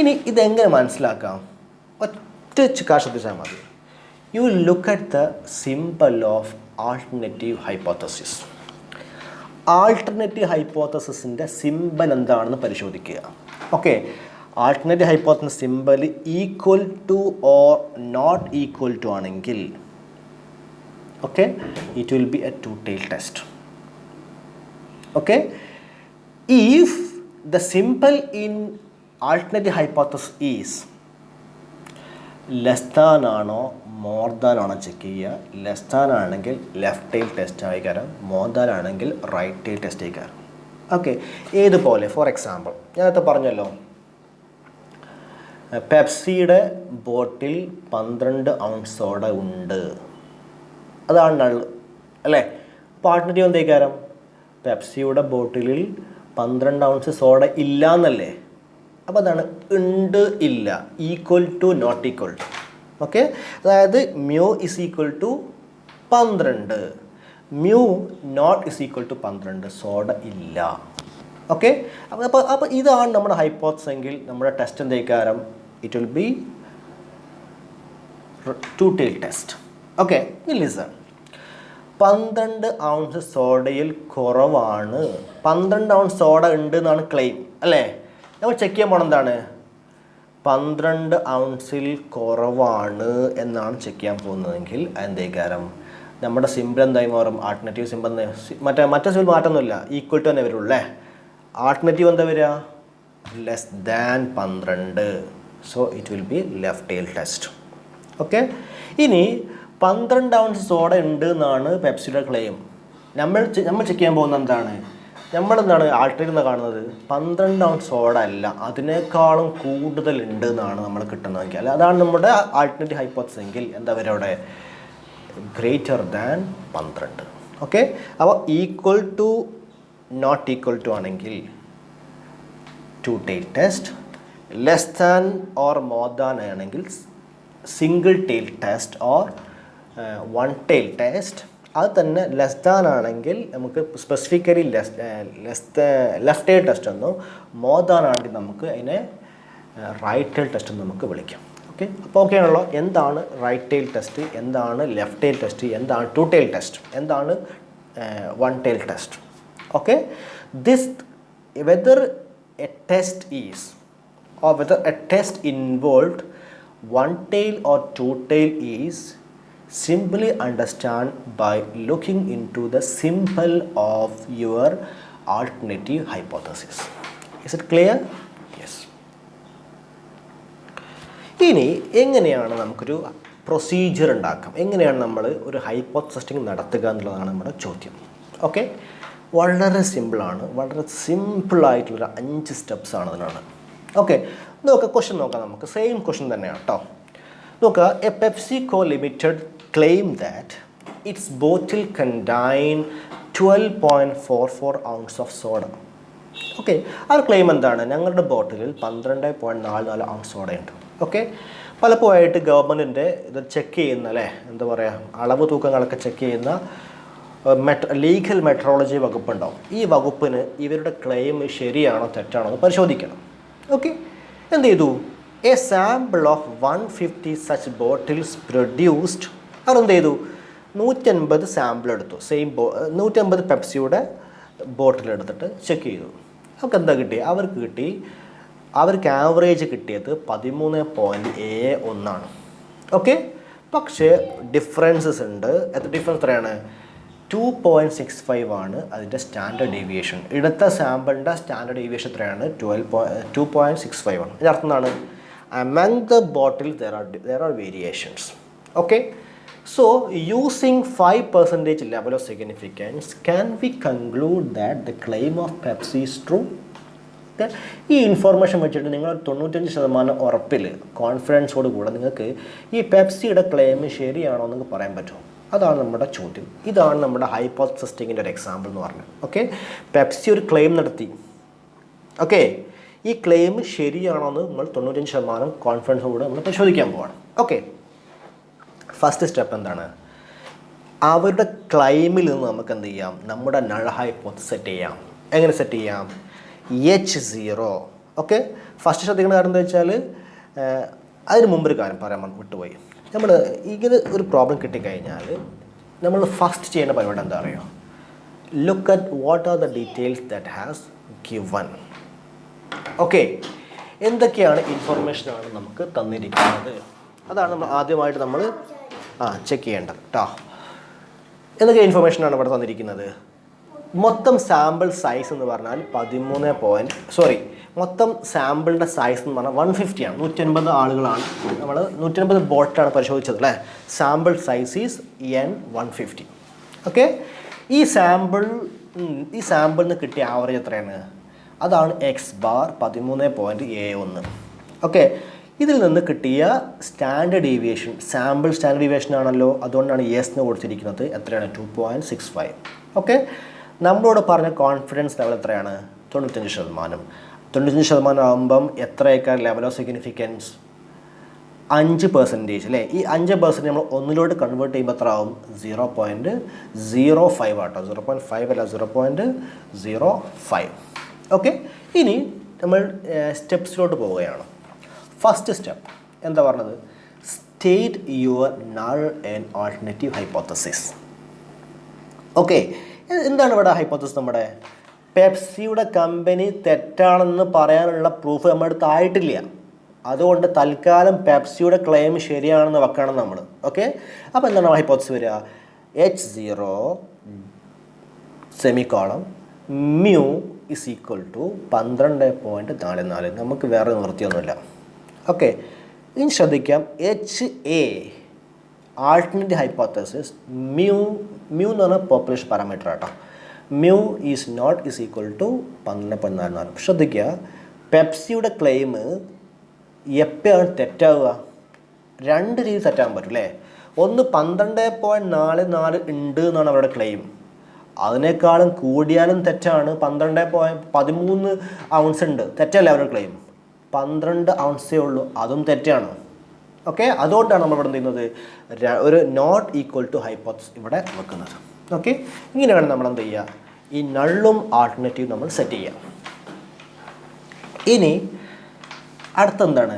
ഇനി ഇതെങ്ങനെ മനസ്സിലാക്കാം? ഒറ്റ ശ്രദ്ധിച്ചാൽ മതി. You look at the symbol of alternative hypothesis. Alternative ഹൈപ്പോത്തസിസിൻ്റെ സിംബൽ എന്താണെന്ന് പരിശോധിക്കുക. Okay, alternative hypothesis symbol equal to or not equal to ആണെങ്കിൽ okay, it will be a two-tail test. Okay, if the symbol in alternative hypothesis is less than ആണോ more than ആണോ ചെക്ക് ചെയ്യുക. ലെസ് താൻ ആണെങ്കിൽ ലെഫ്റ്റ് ടൈൽ ടെസ്റ്റ് ആയിക്കാരം, മോർ ദാൻ ആണെങ്കിൽ റൈറ്റ് ടൈൽ ടെസ്റ്റ് ആയിക്കാരം. ഓക്കെ, ഏതുപോലെ ഫോർ എക്സാമ്പിൾ ഞാനത്തെ പറഞ്ഞല്ലോ, പെപ്സിയുടെ ബോട്ടിൽ 12 ounce സോഡ ഉണ്ട്, അതാണ് നൾ അല്ലേ. അപ്പോൾ ആൾട്ടർനേറ്റീവ് എന്തേക്കാരം? പെപ്സിയുടെ ബോട്ടിലിൽ 12 ounce സോഡ ഇല്ല എന്നല്ലേ. അപ്പോൾ അതാണ് ഉണ്ട് ഇല്ല, equal to not equal to. Okay, അതായത് mu is equal to 12, mu not is equal to 12, soda ഇല്ല. ഓക്കെ, അപ്പോൾ ഇതാണ് നമ്മുടെ ഹൈപ്പോത്തസിസ് എങ്കിൽ നമ്മുടെ ടെസ്റ്റ് എന്തേക്കാരം? It will be two tail test. Okay, listen. 12 ounce സോഡയിൽ കുറവാണ്, 12 ounce സോഡ ഉണ്ട് എന്നാണ് ക്ലെയിം അല്ലേ. നമ്മൾ ചെക്ക് ചെയ്യാൻ പോകണം എന്താണ്? 12 ounceൽ കുറവാണ് എന്നാണ് ചെക്ക് ചെയ്യാൻ പോകുന്നതെങ്കിൽ എന്തേക്കാരം? നമ്മുടെ സിമ്പിൾ എന്തായി മാറും? ആൾട്ടർനേറ്റീവ് സിമ്പിൾ മറ്റേ സിമ്പിൾ മാറ്റമൊന്നുമില്ല, ഈക്വൽ ടു തന്നെ വരുള്ളൂ അല്ലേ. ആൾട്ടർനേറ്റീവ് എന്താ വരിക? Less than 12. So it will be left tail test. Okay, ഇനി 12 ounce സോഡ ഉണ്ട് എന്നാണ് പെപ്സിയുടെ ക്ലെയിം. നമ്മൾ ചെക്ക് ചെയ്യാൻ പോകുന്നത് എന്താണ്? നമ്മളെന്താണ് ആൾട്ടർനേറ്റീവ് കാണുന്നത്? 12 ounce സോഡ അല്ല, അതിനേക്കാളും കൂടുതൽ ഉണ്ട് എന്നാണ് നമ്മൾ കിട്ടുന്നതെങ്കിൽ, അല്ല അതാണ് നമ്മുടെ ആൾട്ടർനേറ്റീവ് ഹൈപ്പോത്തസിസ് എങ്കിൽ എന്താ വരിക അവിടെ? Greater than 12. ഓക്കെ, അപ്പോൾ equal to not equal to ആണെങ്കിൽ two tail test, less than or more than ആണെങ്കിൽ single tail test or one tail test. അത് തന്നെ ലെസ് ദാൻ ആണെങ്കിൽ നമുക്ക് സ്പെസിഫിക്കലി ലെഫ്റ്റ് ടൈൽ ടെസ്റ്റ് എന്നും, മോർ ദാൻ ആണെങ്കിൽ നമുക്ക് അതിനെ റൈറ്റ് ടൈൽ ടെസ്റ്റ് എന്ന് നമുക്ക് വിളിക്കാം. ഓക്കെ, അപ്പോൾ ഓക്കെ ആണല്ലോ. എന്താണ് റൈറ്റ് ടൈൽ ടെസ്റ്റ്, എന്താണ് ലെഫ്റ്റ് ടൈൽ ടെസ്റ്റ്, എന്താണ് ടു ടൈൽ ടെസ്റ്റ്, എന്താണ് one tail test. Okay, this whether a test is or whether a test involved one tail or two tail is simply understand by looking into the symbol of your alternative hypothesis. Is it clear? Yes. ഇനി എങ്ങനെയാണ് നമുക്കൊരു പ്രൊസീജിയർ ഉണ്ടാക്കാം, എങ്ങനെയാണ് നമ്മൾ ഒരു ഹൈപ്പോത്തസിസ് ടെസ്റ്റിംഗ് നടത്തുക എന്നുള്ളതാണ് നമ്മുടെ ചോദ്യം. ഓക്കെ, വളരെ സിമ്പിളാണ്, വളരെ സിമ്പിളായിട്ടുള്ളൊരു 5 സ്റ്റെപ്സ് ആണ് അതിനാണ്. ഓക്കെ, നോക്കാം, ക്വസ്റ്റ്യൻ നോക്കാം. നമുക്ക് സെയിം ക്വസ്റ്റ്യൻ തന്നെയാണ് കേട്ടോ. നോക്കുക, A PepsiCo limited claim that it's bottle contain 12.44 ounce of soda. Okay, ആ ക്ലെയിം എന്താണ്? ഞങ്ങളുടെ ബോട്ടിലിൽ 12.44 ounce സോഡയുണ്ട്. ഓക്കെ, പലപ്പോഴായിട്ട് ഗവൺമെൻറ്റിൻ്റെ ഇത് ചെക്ക് ചെയ്യുന്ന അല്ലേ, എന്താ പറയുക, അളവ് തൂക്കങ്ങളൊക്കെ ചെക്ക് ചെയ്യുന്ന ലീഗൽ മെട്രോളജി വകുപ്പുണ്ടാവും. ഈ വകുപ്പിന് ഇവരുടെ ക്ലെയിം ശരിയാണോ തെറ്റാണോ എന്ന് പരിശോധിക്കണം. ഓക്കെ, എന്ത് ചെയ്തു? A sample of 150 such bottles produced. അതെന്ത് ചെയ്തു? 150 സാമ്പിൾ എടുത്തു, 150 പെപ്സിയുടെ ബോട്ടിൽ എടുത്തിട്ട് ചെക്ക് ചെയ്തു. അവർക്ക് എന്താ കിട്ടി? അവർക്ക് ആവറേജ് കിട്ടിയത് 13.71 ആണ്. ഓക്കെ, പക്ഷേ ഡിഫറൻസസ് ഉണ്ട്. എത്ര ഡിഫറൻസ് എത്രയാണ്? 2.65 ആണ് അതിൻ്റെ സ്റ്റാൻഡേർഡ് ഡീവിയേഷൻ. എടുത്ത സാമ്പിളിൻ്റെ സ്റ്റാൻഡേർഡ് ഡീവിയേഷൻ എത്രയാണ്? 2.65 ആണ്. ഇതിനർത്ഥം എന്താണ്? among the bottles there are variations. Okay, so using 5% level of significance, can we conclude that the claim of Pepsi is true? ഈ ഇൻഫോർമേഷൻ വെച്ചിട്ട് നിങ്ങൾ 95% ഉറപ്പിൽ കോൺഫിഡൻസോട് കൂടെ നിങ്ങൾക്ക് ഈ പെപ്സിയുടെ ക്ലെയിം ശരിയാണോ എന്ന് പറയാൻ പറ്റുമോ? അതാണ് നമ്മുടെ ചോദ്യം. ഇതാണ് നമ്മുടെ ഹൈപ്പോത്തസിസ് ടെസ്റ്റിങ്ങിൻ്റെ ഒരു എക്സാമ്പിൾ എന്ന് പറഞ്ഞത്. ഓക്കെ, പെപ്സി ഒരു ക്ലെയിം നടത്തി. ഓക്കെ, ഈ ക്ലെയിം ശരിയാണോ എന്ന് നമ്മൾ 95% കോൺഫിഡൻസോടെ നമ്മൾ പരിശോധിക്കാൻ പോവാണ്. ഓക്കെ, ഫസ്റ്റ് സ്റ്റെപ്പ് എന്താണ്? അവരുടെ ക്ലെയിമിൽ നിന്ന് നമുക്ക് എന്ത് ചെയ്യാം? നമ്മുടെ നൾ ഹൈപ്പോത്തസിസ് സെറ്റ് ചെയ്യാം. എങ്ങനെ സെറ്റ് ചെയ്യാം? H0. ഓക്കെ, ഫസ്റ്റ് ശ്രദ്ധിക്കുന്ന കാര്യം എന്താ വെച്ചാൽ, അതിന് മുമ്പൊരു കാര്യം പറയാൻ വിട്ടുപോയി. നമ്മൾ ഇങ്ങനെ ഒരു പ്രോബ്ലം കിട്ടിക്കഴിഞ്ഞാൽ നമ്മൾ ഫസ്റ്റ് ചെയ്യേണ്ട പരിപാടി എന്താ അറിയുമോ? Look at what are the details that has given. Okay, എന്തൊക്കെയാണ് ഇൻഫർമേഷനാണ് നമുക്ക് തന്നിരിക്കുന്നത്, അതാണ് നമ്മൾ ആദ്യമായിട്ട് നമ്മൾ ചെക്ക് ചെയ്യേണ്ടത് കേട്ടോ. എന്തൊക്കെ ഇൻഫർമേഷനാണ് ഇവിടെ തന്നിരിക്കുന്നത്? മൊത്തം സാമ്പിൾ സൈസ് എന്ന് പറഞ്ഞാൽ മൊത്തം സാമ്പിളിൻ്റെ സൈസ് എന്ന് പറഞ്ഞാൽ 150 ആണ്. 150 ആളുകളാണ്, നമ്മൾ 150 ബോട്ടാണ് പരിശോധിച്ചത് അല്ലേ. Sample size is N150. Okay, ഈ സാമ്പിളിന് കിട്ടിയ ആവറേജ് എത്രയാണ്? അതാണ് X⁻ 13.71. ഓക്കെ, ഇതിൽ നിന്ന് കിട്ടിയ standard deviation, sample standard deviation ആണല്ലോ, അതുകൊണ്ടാണ് എന്ന് കൊടുത്തിരിക്കുന്നത്. എത്രയാണ്? 2.65. ഓക്കെ, നമ്മളോട് പറഞ്ഞ കോൺഫിഡൻസ് ലെവൽ എത്രയാണ്? 95%. 95% ആകുമ്പം എത്രയൊക്കെ ലെവൽ ഓഫ് സിഗ്നിഫിക്കൻസ്? 5% അല്ലേ. ഈ 5% നമ്മൾ ഒന്നിലോട്ട് കൺവേർട്ട് ചെയ്യുമ്പോൾ എത്ര ആവും? 0.05 ആട്ടോ. 0.5 അല്ല, 0.05. ഓക്കെ, ഇനി നമ്മൾ സ്റ്റെപ്സിലോട്ട് പോവുകയാണ്. ഫസ്റ്റ് സ്റ്റെപ്പ് എന്താ പറഞ്ഞത്? State your null and alternative hypothesis. Okay, എന്താണ് ഇവിടെ ഹൈപ്പോത്തസിസ്? നമ്മുടെ പെപ്സിയുടെ കമ്പനി തെറ്റാണെന്ന് പറയാനുള്ള പ്രൂഫ് നമ്മുടെ അടുത്ത് ആയിട്ടില്ല. അതുകൊണ്ട് തൽക്കാലം പെപ്സിയുടെ ക്ലെയിം ശരിയാണെന്ന് വെക്കണം നമ്മൾ. ഓക്കെ, അപ്പോൾ എന്താണ് ഹൈപ്പോത്തസിസ് വരിക? H0 semicolon mu is equal to 12.44. നമുക്ക് വേറെ നിവൃത്തിയൊന്നുമില്ല. ഓക്കെ, ഇനി ശ്രദ്ധിക്കാം. HA ആൾട്ടർനേറ്റീവ് ഹൈപ്പോത്തസിസ് മ്യൂ എന്ന് പറഞ്ഞാൽ പോപ്പുലേഷൻ പാരാമീറ്റർ ആട്ടോ. Mu is not is equal to 12.44. ശ്രദ്ധിക്കുക, പെപ്സിയുടെ ക്ലെയിം എപ്പോഴാണ് തെറ്റാവുക? രണ്ട് രീതി തെറ്റാൻ പറ്റും അല്ലേ. ഒന്ന് 12.44 ഉണ്ട് എന്നാണ് അവരുടെ ക്ലെയിം. അതിനേക്കാളും കൂടിയാലും തെറ്റാണ്. 13 ഔൺസ് ഉണ്ട്, തെറ്റല്ലേ അവരുടെ ക്ലെയിം. 12 ഔൺസേ ഉള്ളൂ, അതും തെറ്റാണ്. ഓക്കെ, അതുകൊണ്ടാണ് നമ്മൾ ഇവിടെ എന്ത് ചെയ്യുന്നത്? ഒരു നോട്ട് ഈക്വൽ ടു ഹൈപ്പോത്തസിസ് ഇവിടെ വെക്കുന്നത്. ഓക്കെ, ഇങ്ങനെയാണ് നമ്മൾ എന്ത് ചെയ്യുക? ഈ നള്ളും ആൾട്ടർനേറ്റീവ് നമ്മൾ സെറ്റ് ചെയ്യാം. ഇനി അടുത്തെന്താണ്?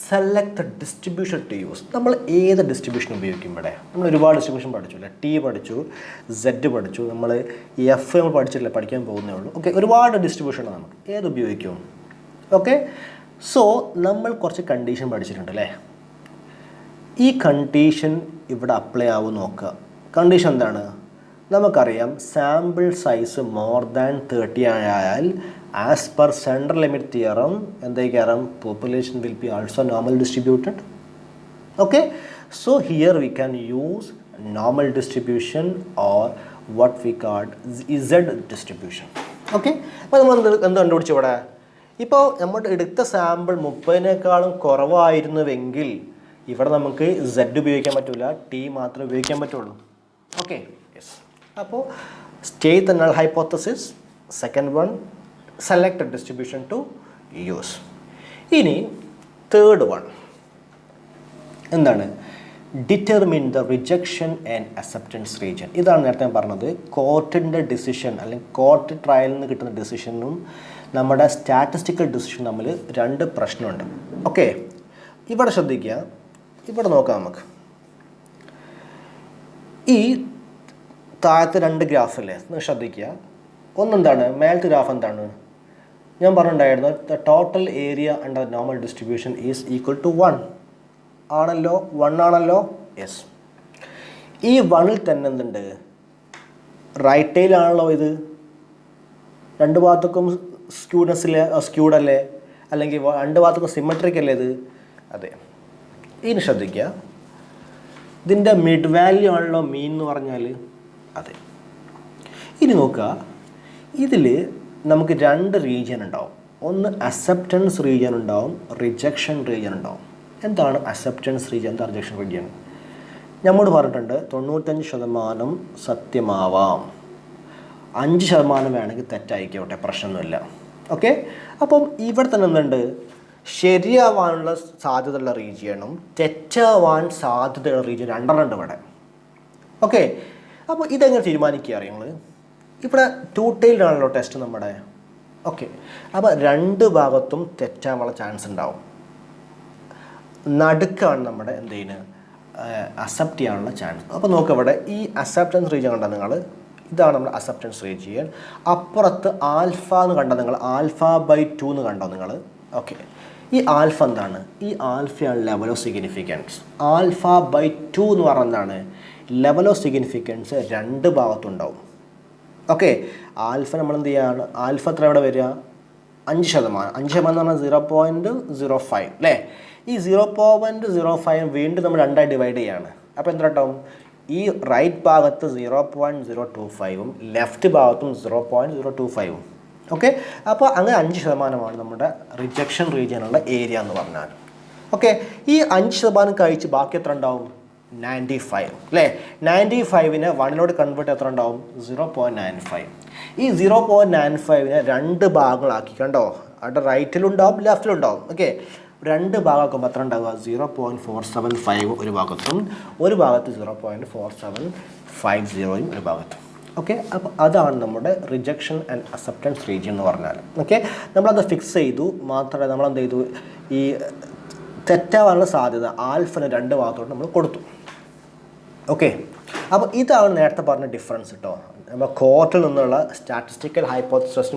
Select distribution to use. നമ്മൾ ഏത് ഡിസ്ട്രിബ്യൂഷൻ ഉപയോഗിക്കും? ഇവിടെ നമ്മൾ ഒരുപാട് ഡിസ്ട്രിബ്യൂഷൻ പഠിച്ചു അല്ലേ. T പഠിച്ചു, Z പഠിച്ചു, നമ്മൾ F നമ്മൾ പഠിച്ചിട്ടില്ല, പഠിക്കാൻ പോകുന്നേ ഉള്ളൂ. ഓക്കെ, ഒരുപാട് ഡിസ്ട്രിബ്യൂഷനാണ് നമുക്ക്. ഏത് ഉപയോഗിക്കും? ഓക്കെ, സോ നമ്മൾ കുറച്ച് കണ്ടീഷൻ പഠിച്ചിട്ടുണ്ട് അല്ലേ. ഈ കണ്ടീഷൻ ഇവിടെ അപ്ലൈ ആവും നോക്കുക. കണ്ടീഷൻ എന്താണ്? നമുക്കറിയാം, സാമ്പിൾ സൈസ് മോർ ദാൻ 30 ആയാൽ as per central limit theorem എന്തായിരിക്കും? Population will be also normal distributed. Okay, so here we can use normal distribution or what we call Z distribution. Okay, അപ്പോൾ നമ്മൾ എന്ത് കണ്ടുപിടിച്ചു ഇവിടെ? ഇപ്പോൾ നമ്മൾ എടുത്ത സാമ്പിൾ 30-നേക്കാളും കുറവായിരുന്നുവെങ്കിൽ ഇവിടെ നമുക്ക് Z ഉപയോഗിക്കാൻ പറ്റില്ല, T മാത്രമേ ഉപയോഗിക്കാൻ പറ്റുള്ളൂ. Okay, yes. അപ്പോൾ state the null hypothesis. Second one, select a distribution to use. ഇനി തേർഡ് വൺ എന്താണ്? Determine the rejection and acceptance region. ഇതാണ് നേരത്തെ ഞാൻ പറഞ്ഞത്. കോർട്ടിൻ്റെ ഡിസിഷൻ അല്ലെങ്കിൽ കോർട്ട് ട്രയലിൽ നിന്ന് കിട്ടുന്ന ഡിസിഷനും നമ്മുടെ സ്റ്റാറ്റിസ്റ്റിക്കൽ ഡിസിഷൻ തമ്മിൽ രണ്ട് പ്രശ്നമുണ്ട്. ഓക്കെ, ഇവിടെ ശ്രദ്ധിക്കുക. ഇവിടെ നോക്കാം നമുക്ക്. ഈ താഴത്തെ രണ്ട് ഗ്രാഫല്ലേ ശ്രദ്ധിക്കുക. ഒന്നെന്താണ്? മേലത്തെ ഗ്രാഫ് എന്താണ്? ഞാൻ പറഞ്ഞിട്ടുണ്ടായിരുന്നു, the total area under normal distribution is equal to 1 ആണല്ലോ. 1 ആണല്ലോ. യെസ്. ഈ 1ൽ തന്നെ എന്തുണ്ട്? റൈറ്റ് ടൈലാണല്ലോ ഇത്. രണ്ട് ഭാഗത്തേക്കും സ്ക്യൂഡല്ലേ, അല്ലെങ്കിൽ രണ്ട് ഭാഗത്തേക്കും സിമെട്രിക് അല്ലേ ഇത്? അതെ. ഇനി ശ്രദ്ധിക്കുക, ഇതിൻ്റെ മിഡ് വാല്യൂ ആണല്ലോ മീൻ എന്ന് പറഞ്ഞാൽ. അതെ. ഇനി നോക്കുക, ഇതിൽ നമുക്ക് രണ്ട് റീജിയൻ ഉണ്ടാവും. ഒന്ന് അക്സെപ്റ്റൻസ് റീജിയൻ ഉണ്ടാവും, റിജക്ഷൻ റീജിയൻ ഉണ്ടാവും. എന്താണ് അക്സെപ്റ്റൻസ് റീജിയൻ, എന്താ റിജക്ഷൻ റീജിയൻ? നമ്മോട് പറഞ്ഞിട്ടുണ്ട് 95% സത്യമാവാം, 5% വേണമെങ്കിൽ തെറ്റായിക്കോട്ടെ, പ്രശ്നമൊന്നുമില്ല. ഓക്കെ, അപ്പം ഇവിടെ തന്നെ എന്തുണ്ട്, ശരിയാവാനുള്ള സാധ്യതയുള്ള റീജിയണും തെറ്റാവാൻ സാധ്യതയുള്ള റീജിയൻ രണ്ടെണ്ണം ഇവിടെ. ഓക്കെ, അപ്പോൾ ഇതെങ്ങനെ തീരുമാനിക്കുക അറിയുങ്ങൾ? ഇവിടെ ടു ടൈൽഡാണല്ലോ ടെസ്റ്റ് നമ്മുടെ. ഓക്കെ, അപ്പോൾ രണ്ട് ഭാഗത്തും തെറ്റാവാനുള്ള ചാൻസ് ഉണ്ടാവും. നടുക്കാണ് നമ്മുടെ എന്ത് ചെയ്യുന്നത്, അക്സെപ്റ്റ് ചെയ്യാനുള്ള ചാൻസ്. അപ്പോൾ നോക്കുക, ഇവിടെ ഈ അക്സെപ്റ്റൻസ് റീജിയൻ കണ്ടാൽ നിങ്ങൾ, ഇതാണ് നമ്മുടെ അക്സെപ്റ്റൻസ് റീജിയൻ. അപ്പുറത്ത് ആൽഫ എന്ന് കണ്ടാൽ നിങ്ങൾ, α/2 എന്ന് കണ്ടോ നിങ്ങൾ? ഓക്കെ, ഈ ആൽഫ എന്താണ്? ഈ ആൽഫയാണ് ലെവൽ ഓഫ് സിഗ്നിഫിക്കൻസ്. α/2 എന്ന് പറഞ്ഞാണ് ലെവൽ ഓഫ് സിഗ്നിഫിക്കൻസ് രണ്ട് ഭാഗത്തുണ്ടാവും. ഓക്കെ, ആൽഫ നമ്മൾ എന്ത് ചെയ്യുകയാണ്, ആൽഫ എത്ര ഇവിടെ വരിക, 5%. 5% എന്ന് പറഞ്ഞാൽ 0.05 അല്ലേ? ഈ 0.05 വീണ്ടും നമ്മൾ രണ്ടായി ഡിവൈഡ് ചെയ്യുകയാണ്. അപ്പോൾ എത്ര ഉണ്ടാവും? ഈ റൈറ്റ് ഭാഗത്ത് 0.025ഉം ലെഫ്റ്റ് ഭാഗത്തും 0.025ഉം. ഓക്കെ, അപ്പോൾ അങ്ങനെ 5% നമ്മുടെ റിജക്ഷൻ റീജിയനുള്ള ഏരിയ എന്ന് പറഞ്ഞാൽ. ഓക്കെ, ഈ 5% കഴിച്ച് ബാക്കി എത്ര ഉണ്ടാവും? 95 അല്ലേ? 95നെ 1 കൺവേർട്ട് എത്ര ഉണ്ടാവും? 0.95. ഈ 0.95നെ രണ്ട് ഭാഗങ്ങളാക്കി കണ്ടോ, അവിടെ റൈറ്റിലുണ്ടാവും ലെഫ്റ്റിലുണ്ടാവും. ഓക്കെ, രണ്ട് ഭാഗമാക്കുമ്പോൾ എത്ര ഉണ്ടാവുക? 0.475 ഒരു ഭാഗത്തും ഒരു ഭാഗത്ത് 0.4750 ഒരു ഭാഗത്തും. ഓക്കെ, അപ്പോൾ അതാണ് നമ്മുടെ റിജക്ഷൻ ആൻഡ് അക്സെപ്റ്റൻസ് റീജിയൻ എന്ന് പറഞ്ഞാൽ. ഓക്കെ, നമ്മളത് ഫിക്സ് ചെയ്തു. മാത്രമല്ല നമ്മളെന്ത് ചെയ്തു, ഈ തെറ്റാവാനുള്ള സാധ്യത ആൽഫന് രണ്ട് ഭാഗത്തോട്ട് നമ്മൾ കൊടുത്തു. ഓക്കെ, അപ്പോൾ ഇതാണ് നേരത്തെ പറഞ്ഞ ഡിഫറൻസ് കേട്ടോ. നമ്മൾ കോർട്ടിൽ നിന്നുള്ള സ്റ്റാറ്റിസ്റ്റിക്കൽ ഹൈപ്പോത്തസിസ്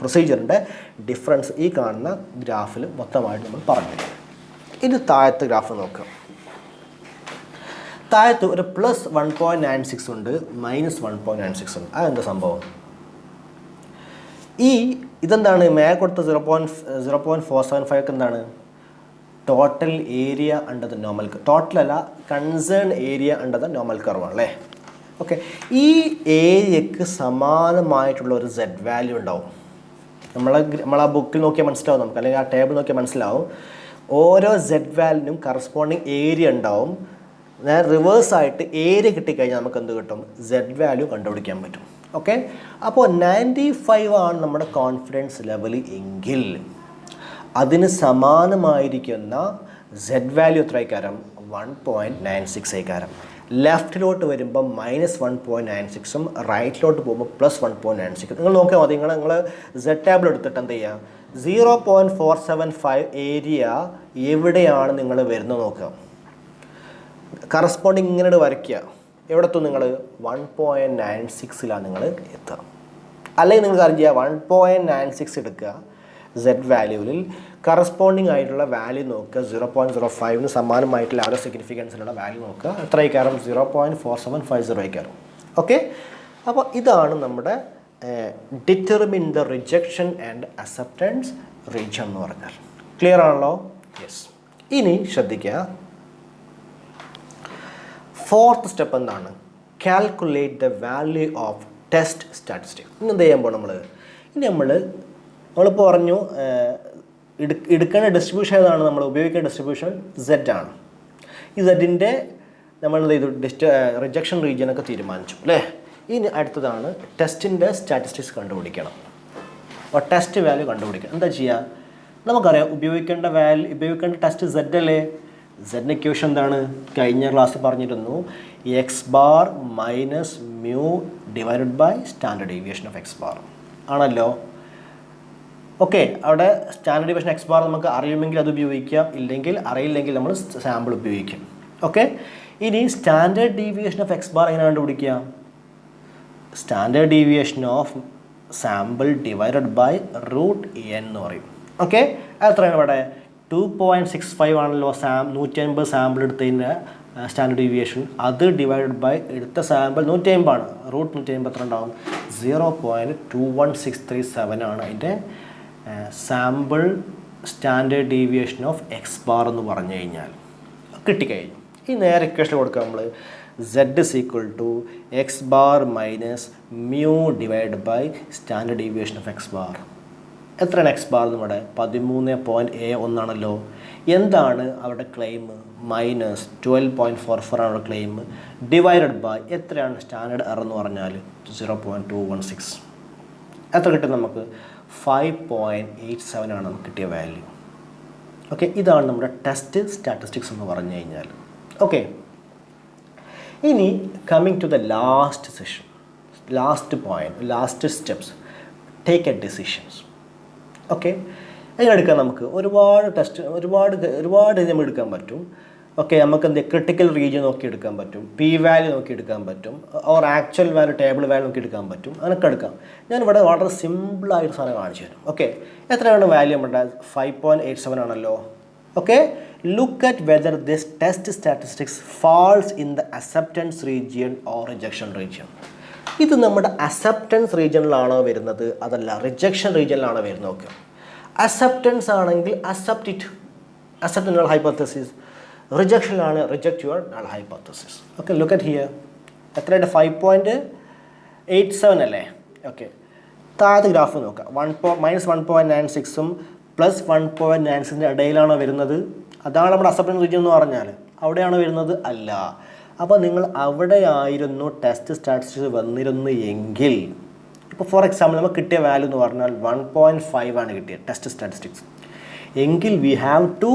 പ്രൊസീജിയറിൻ്റെ ഡിഫറൻസ് ഈ കാണുന്ന ഗ്രാഫിൽ മൊത്തമായിട്ട് നമ്മൾ പറഞ്ഞു. ഇത് താഴത്തെ ഗ്രാഫ് നോക്കാം. താഴത്ത് ഒരു +1.96 ഉണ്ട്, -1.96 ഉണ്ട്. അതെന്താ സംഭവം? ഇതെന്താണ്? മേലെ കൊടുത്ത 0.475 എന്താണ്? Total area under the normal, total അല്ല, concern area under the normal കർവാണ് അല്ലേ? ഓക്കെ, ഈ ഏരിയക്ക് സമാനമായിട്ടുള്ള ഒരു സെഡ് വാല്യൂ ഉണ്ടാവും. നമ്മളാ ബുക്കിൽ നോക്കിയാൽ മനസ്സിലാവും നമുക്ക്, അല്ലെങ്കിൽ ആ ടേബിൾ നോക്കിയാൽ മനസ്സിലാവും. ഓരോ സെഡ് വാല്യൂനും കറസ്പോണ്ടിങ് ഏരിയ ഉണ്ടാവും. റിവേഴ്സായിട്ട് ഏരിയ കിട്ടിക്കഴിഞ്ഞാൽ നമുക്ക് എന്ത് കിട്ടും? സെഡ് വാല്യൂ കണ്ടുപിടിക്കാൻ പറ്റും. ഓക്കെ, അപ്പോൾ 95 ആണ് നമ്മുടെ കോൺഫിഡൻസ് ലെവൽ എങ്കിൽ അതിന് സമാനമായിരിക്കുന്ന സെഡ് വാല്യൂ എത്ര ആയിക്കാരം? 1.96 ആയിക്കാരം. ലെഫ്റ്റിലോട്ട് വരുമ്പോൾ -1.96ഉം റൈറ്റിലോട്ട് പോകുമ്പോൾ +1.96. നിങ്ങൾ നോക്കിയാൽ മതി, നിങ്ങൾ സെഡ് ടേബിൾ എടുത്തിട്ട് എന്ത് ചെയ്യുക, 0.475 ഏരിയ എവിടെയാണ് നിങ്ങൾ വരുന്നത് നോക്കുക. കറസ്പോണ്ടിങ് ഇങ്ങനെ വരയ്ക്കുക. എവിടെ എത്തും നിങ്ങൾ? 1.96ലാണ് നിങ്ങൾ എത്തുക. അല്ലെങ്കിൽ നിങ്ങൾ കാര്യം ചെയ്യുക, 1.96 എടുക്കുക സെഡ് വാല്യൂവിൽ, കറസ്പോണ്ടിങ് ആയിട്ടുള്ള വാല്യൂ നോക്കുക, 0.05ന് സമാനമായിട്ടുള്ള ലെവൽ ഓഫ് സിഗ്നിഫിക്കൻസിലുള്ള വാല്യൂ നോക്കുക. എത്ര ആയിക്കാരം? 0.4750 ആയിക്കാരം. ഓക്കെ, അപ്പോൾ ഇതാണ് നമ്മുടെ determine the rejection and acceptance region എന്ന് പറഞ്ഞാൽ. ക്ലിയർ ആണല്ലോ? യെസ്. ഇനി ശ്രദ്ധിക്കുക, ഫോർത്ത് സ്റ്റെപ്പ് എന്താണ്? Calculate the value of test statistics. ഇനി എന്ത് ചെയ്യാൻ പോകും നമ്മൾ? ഇനി നമ്മളിപ്പോൾ പറഞ്ഞു എടുക്കേണ്ട ഡിസ്ട്രിബ്യൂഷൻ ഏതാണ്? നമ്മൾ ഉപയോഗിക്കേണ്ട ഡിസ്ട്രിബ്യൂഷൻ Z ആണ്. ഈ സെഡിൻ്റെ നമ്മൾ എന്ത് ചെയ്തു? റിജക്ഷൻ റീജിയനൊക്കെ തീരുമാനിച്ചു അല്ലേ? ഇനി അടുത്തതാണ് ടെസ്റ്റിൻ്റെ സ്റ്റാറ്റിസ്റ്റിക്സ് കണ്ടുപിടിക്കണം. അപ്പോൾ ടെസ്റ്റ് വാല്യൂ കണ്ടുപിടിക്കണം. എന്താ ചെയ്യുക? നമുക്കറിയാം ഉപയോഗിക്കേണ്ട ടെസ്റ്റ് Z അല്ലേ? Z ഇക്വേഷൻ എന്താണ്? കഴിഞ്ഞ ക്ലാസ്സിൽ പറഞ്ഞിരുന്നു, x bar minus mu divided by standard deviation of x bar ആണല്ലോ. ഓക്കെ, അവിടെ സ്റ്റാൻഡേർഡ് ഡീവിയേഷൻ x ബാർ നമുക്ക് അറിയുമെങ്കിൽ അത് ഉപയോഗിക്കാം, ഇല്ലെങ്കിൽ അറിയില്ലെങ്കിൽ നമ്മൾ സാമ്പിൾ ഉപയോഗിക്കും. ഓക്കെ, ഇനി standard deviation of x bar എങ്ങനെ കണ്ടുപിടിക്കുക? Standard deviation of sample divided by √n എന്ന് പറയും. ഓക്കെ, എത്രയാണ് ഇവിടെ? 2.65 ആണല്ലോ 150 സാമ്പിൾ എടുത്തതിൻ്റെ സ്റ്റാൻഡേർഡ് ഡീവിയേഷൻ. അത് ഡിവൈഡഡ് ബൈ എടുത്ത സാമ്പിൾ 150 ആണ്. √150 എത്ര ഉണ്ടാവും? 0.21637 ആണ് അതിൻ്റെ sample standard deviation of x bar എന്ന് പറഞ്ഞു കഴിഞ്ഞാൽ കിട്ടിക്കഴിഞ്ഞു. ഈ നേരെ ഇക്വേഷൻ കൊടുക്കുക നമ്മൾ, z = x bar minus mu divide by standard deviation of x bar. എത്രയാണ് x ബാർ? നമ്മുടെ 13.1 ആണല്ലോ. എന്താണ് അവരുടെ ക്ലെയിം? -12.44 ആണ് അവരുടെ ക്ലെയിം, ഡിവൈഡഡ് ബൈ എത്രയാണ് സ്റ്റാൻഡേർഡ് എറർ എന്ന് പറഞ്ഞാൽ 0.216. എത്ര കിട്ടും നമുക്ക്? 5.87 ആണ് നമുക്ക് കിട്ടിയ വാല്യൂ. ഓക്കെ, ഇതാണ് നമ്മുടെ ടെസ്റ്റ് സ്റ്റാറ്റിസ്റ്റിക്സ് എന്ന് പറഞ്ഞു കഴിഞ്ഞാൽ. ഓക്കെ, ഇനി coming to the last session, last point, last steps, take a decisions. Okay, എങ്ങനെ എടുക്കാം? നമുക്ക് ഒരുപാട് ടെസ്റ്റ്, ഒരുപാട് നമ്മൾ എടുക്കാൻ പറ്റും. ഓക്കെ, നമുക്ക് എന്ത് ക്രിട്ടിക്കൽ റീജിയൻ നോക്കി എടുക്കാൻ പറ്റും, പി വാല്യൂ നോക്കി എടുക്കാൻ പറ്റും, or actual value, table value നോക്കി എടുക്കാൻ പറ്റും, അങ്ങനെയൊക്കെ എടുക്കാം. ഞാനിവിടെ വളരെ സിമ്പിളായൊരു സാധനം കാണിച്ചു തരും. ഓക്കെ, എത്രയാണ് വാല്യൂ നമ്മുടെ? 5.87 ആണല്ലോ. Okay, look at whether this test statistics falls in the acceptance region or rejection region. ഇത് നമ്മുടെ അക്സെപ്റ്റൻസ് റീജിയനിലാണോ വരുന്നത്, അതല്ല റിജക്ഷൻ റീജിയനിലാണോ വരുന്നത്? ഓക്കെ, അക്സെപ്റ്റൻസ് ആണെങ്കിൽ accept it, accept null hypothesis. റിജക്ഷനിലാണ് reject your null hypothesis. Okay, look at here. എത്രയുടെ? 5.87 അല്ലേ? ഓക്കെ, താഴത്തെ ഗ്രാഫ് നോക്കാം. -1.96ഉം +1.96ൻ്റെ ഇടയിലാണോ വരുന്നത്? അതാണ് നമ്മുടെ അക്സെപ്റ്റൻസ് റീജിയൻ എന്ന് പറഞ്ഞാൽ. അവിടെയാണോ വരുന്നത്? അല്ല. അപ്പോൾ നിങ്ങൾ അവിടെയായിരുന്നു ടെസ്റ്റ് സ്റ്റാറ്റിസ്റ്റിക്സ് വന്നിരുന്നു എങ്കിൽ, ഇപ്പോൾ ഫോർ എക്സാമ്പിൾ നമുക്ക് കിട്ടിയ വാല്യൂ എന്ന് പറഞ്ഞാൽ 1.5 ആണ് കിട്ടിയത് ടെസ്റ്റ് സ്റ്റാറ്റിസ്റ്റിക്സ് എങ്കിൽ, we have to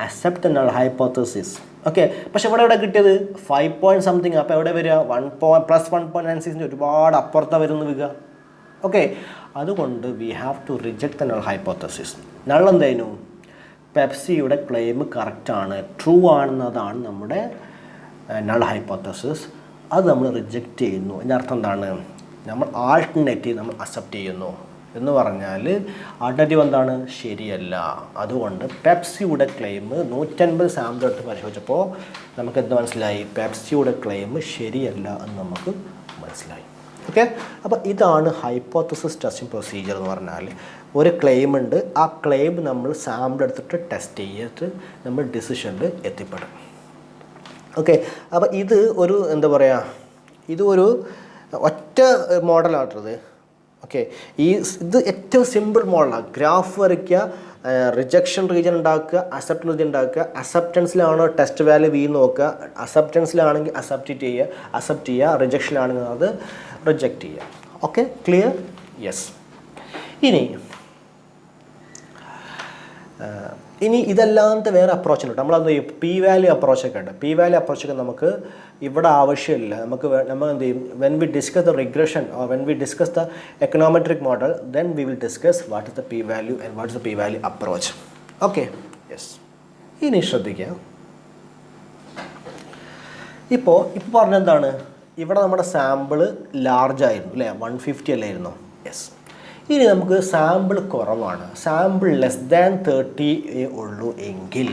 accept null hypothesis. Okay, പക്ഷെ ഇവിടെ കിട്ടിയത് 5 പോയിന്റ് സംതിങ്. അപ്പോൾ എവിടെ വരിക? +1.96ൻ്റെ ഒരുപാട് അപ്പുറത്താണ് വരുന്നത് വരിക. ഓക്കെ, അതുകൊണ്ട് we have to reject the null hypothesis. Null എന്തായിരുന്നു? പെപ്സിയുടെ ക്ലെയിം കറക്റ്റാണ്, ട്രൂ ആണെന്നതാണ് നമ്മുടെ നൾ ഹൈപ്പോത്തസിസ്. അത് നമ്മൾ റിജക്റ്റ് ചെയ്യുന്നു. ഇതിൻ്റെ അർത്ഥം എന്താണ്? നമ്മൾ ആൾട്ടർനേറ്റീവ് നമ്മൾ അക്സെപ്റ്റ് ചെയ്യുന്നു എന്ന് പറഞ്ഞാൽ ആൾട്ടർനേറ്റീവ് എന്താണ്? ശരിയല്ല. അതുകൊണ്ട് പെപ്സിയുടെ ക്ലെയിം 150 സാമ്പിൾ എടുത്ത് പരിശോധിച്ചപ്പോൾ നമുക്ക് എന്ത് മനസ്സിലായി? പെപ്സിയുടെ ക്ലെയിം ശരിയല്ല എന്ന് നമുക്ക് മനസ്സിലായി. ഓക്കെ, അപ്പോൾ ഇതാണ് ഹൈപ്പോത്തസിസ് ടെസ്റ്റിംഗ് പ്രൊസീജിയർ എന്ന് പറഞ്ഞാൽ. ഒരു ക്ലെയിം ഉണ്ട്, ആ ക്ലെയിം നമ്മൾ സാമ്പിൾ എടുത്തിട്ട് ടെസ്റ്റ് ചെയ്തിട്ട് നമ്മൾ ഡിസിഷനിൽ എത്തിപ്പെടും. ഓക്കെ, അപ്പോൾ ഇത് ഒരു എന്താ പറയുക, ഇത് ഒരു ഒറ്റ മോഡലാട്ടത്. ഓക്കെ, ഇത് ഏറ്റവും സിമ്പിൾ മോഡലാണ്. ഗ്രാഫ് വരയ്ക്കുക, റിജക്ഷൻ റീജിയൻ ഉണ്ടാക്കുക, അക്സെപ്റ്റൻസ് റീജിയൻ ഉണ്ടാക്കുക. അക്സെപ്റ്റൻസിലാണോ ടെസ്റ്റ് വാല്യൂ വി നോക്കുക, അക്സെപ്റ്റൻസിലാണെങ്കിൽ അക്സെപ്റ്റ് ചെയ്യുക, റിജക്ഷനിലാണെങ്കിൽ അത് റിജക്റ്റ് ചെയ്യുക. Okay, clear? യെസ്. ഇനി ഇതല്ലാത്ത വേറെ അപ്രോച്ച് ഉണ്ട്. നമ്മളത് പി വാല്യൂ അപ്രോച്ചൊക്കെ ഉണ്ട്. പി വാല്യൂ അപ്രോച്ചൊക്കെ നമുക്ക് ഇവിടെ ആവശ്യമില്ല. നമ്മൾ എന്ത് ചെയ്യും? When we discuss the regression or when we discuss the econometric model, then we will discuss what is the P value and what is the P value approach. Okay, yes. ഇനി ശ്രദ്ധിക്കുക. ഇപ്പോൾ പറഞ്ഞെന്താണ്? ഇവിടെ നമ്മുടെ സാമ്പിൾ ലാർജ് ആയിരുന്നു അല്ലേ? 150 അല്ലായിരുന്നു? യെസ്. ഇനി നമുക്ക് സാമ്പിൾ കുറവാണ്, സാമ്പിൾ <30 ഉള്ളൂ എങ്കിൽ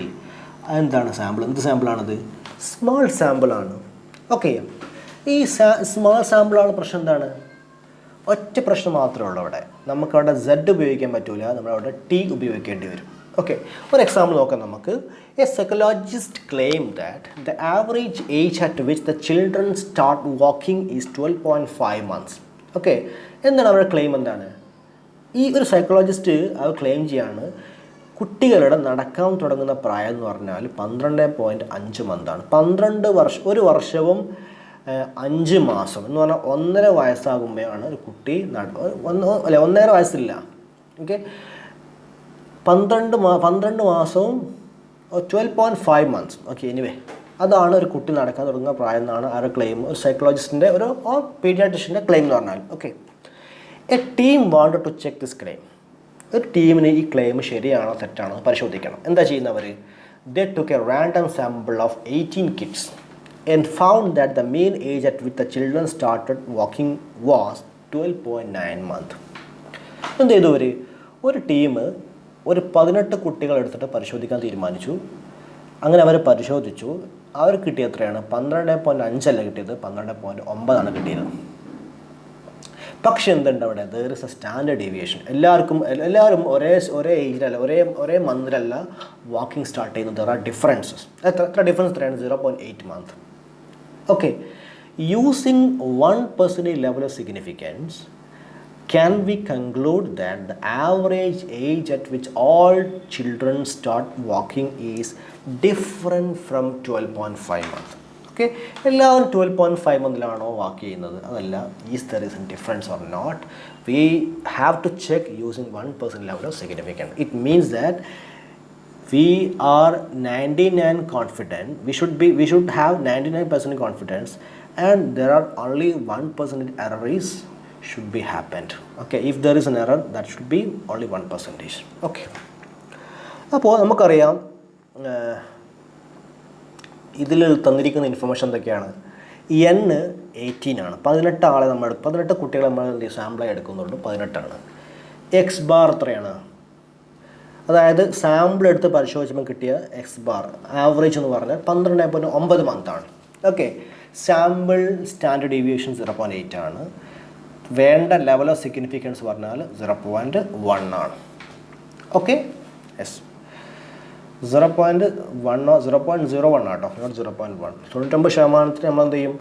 എന്താണ് സാമ്പിൾ? എന്ത് സാമ്പിളാണത്? സ്മാൾ സാമ്പിളാണ്. ഓക്കെ, ഈ സ്മാൾ സാമ്പിളാണ്. പ്രശ്നം എന്താണ്? ഒറ്റ പ്രശ്നം മാത്രമേ ഉള്ളൂ അവിടെ. നമുക്കവിടെ Z ഉപയോഗിക്കാൻ പറ്റില്ല, നമ്മളവിടെ T ഉപയോഗിക്കേണ്ടി വരും. ഓക്കെ, ഒരു എക്സാമ്പിൾ നോക്കാം നമുക്ക്. A psychologist claim that the average age at which the children start walking is 12.5 months. Okay, എന്താണ് അവരുടെ ക്ലെയിം? എന്താണ് ഈ ഒരു സൈക്കോളജിസ്റ്റ് അത് ക്ലെയിം ചെയ്യാണ്? കുട്ടികളുടെ നടക്കാൻ തുടങ്ങുന്ന പ്രായം എന്ന് പറഞ്ഞാൽ 12.5 മന്താണ്. 12 വർഷം, ഒരു വർഷവും 5 മാസം എന്ന് പറഞ്ഞാൽ 1.5 വയസ്സാകുമ്പോഴാണ് ഒരു കുട്ടി 1.5 വയസ്സില്ല. ഓക്കെ, 12 മാസവും 12.5 months. ഓക്കെ, എനിവേ അതാണ് ഒരു കുട്ടി നടക്കാൻ തുടങ്ങുന്ന പ്രായം എന്നാണ് ആ ഒരു ക്ലെയിം, ഒരു സൈക്കോളജിസ്റ്റിൻ്റെ ഒരു പീഡിയാട്രിഷ്യൻ്റെ ക്ലെയിം എന്ന് പറഞ്ഞാൽ. Okay, a team wanted to check this claim. ഒരു ടീമിന് ഈ ക്ലെയിം ശരിയാണോ തെറ്റാണോ പരിശോധിക്കണം. എന്താ ചെയ്യുന്നവർ? They took a random sample of 18 kids and found that the mean age at with the children started walking was 12.9 months. എന്ത് ചെയ്തു അവർ? ഒരു ടീം ഒരു 18 കുട്ടികൾ എടുത്തിട്ട് പരിശോധിക്കാൻ തീരുമാനിച്ചു. അങ്ങനെ അവർ പരിശോധിച്ചു. അവർക്ക് കിട്ടിയത് എത്രയാണ്? 12.5 അല്ല കിട്ടിയത്, 12.9 കിട്ടിയത്. പക്ഷെ എന്തുണ്ട് അവിടെ? There is A standard deviation. എല്ലാവരും ഒരേ ഏജിലല്ല, ഒരേ മന്തിലല്ല വാക്കിംഗ് സ്റ്റാർട്ട് ചെയ്യുന്നത്. There are differences. എത്ര ഡിഫറൻസ് എത്രയാണ്? 0.8 months. Okay, using 1% level of significance can we conclude that the average age at which all children start walking is different from 12.5 months? Okay, എല്ലാവരും 12.5 മന്തിലാണോ വാക്ക് ചെയ്യുന്നത്? അതല്ല, is there is a difference or not? We have to check using 1% level of significance. It means that we are 99 confident, we should have 99% confidence, and there are only 1% error is should be happened. Okay, if there is an error, that should be only 1%. Okay, അപ്പോൾ നമുക്കറിയാം ഇതിൽ തന്നിരിക്കുന്ന ഇൻഫർമേഷൻ എന്തൊക്കെയാണ്? n 18 ആണ്. 18 കുട്ടികളെ നമ്മൾ സാമ്പിളായി എടുക്കുന്നുള്ളൂ, 18ആണ്. എക്സ് ബാർ എത്രയാണ്? അതായത് സാമ്പിൾ എടുത്ത് പരിശോധിച്ചപ്പോൾ കിട്ടിയ എക്സ് ബാർ ആവറേജ് എന്ന് പറഞ്ഞാൽ 12.9 മന്താണ്. ഓക്കെ, സാമ്പിൾ സ്റ്റാൻഡേർഡ് ഡീവിയേഷൻ 0.8 ആണ്. വേണ്ട ലെവൽ ഓഫ് സിഗ്നിഫിക്കൻസ് പറഞ്ഞാൽ 0.1 ആണ്. ഓക്കെ, യെസ്, 0.01 ആട്ടോ, നോട്ട് 0.1. 99% നമ്മൾ എന്ത് ചെയ്യും?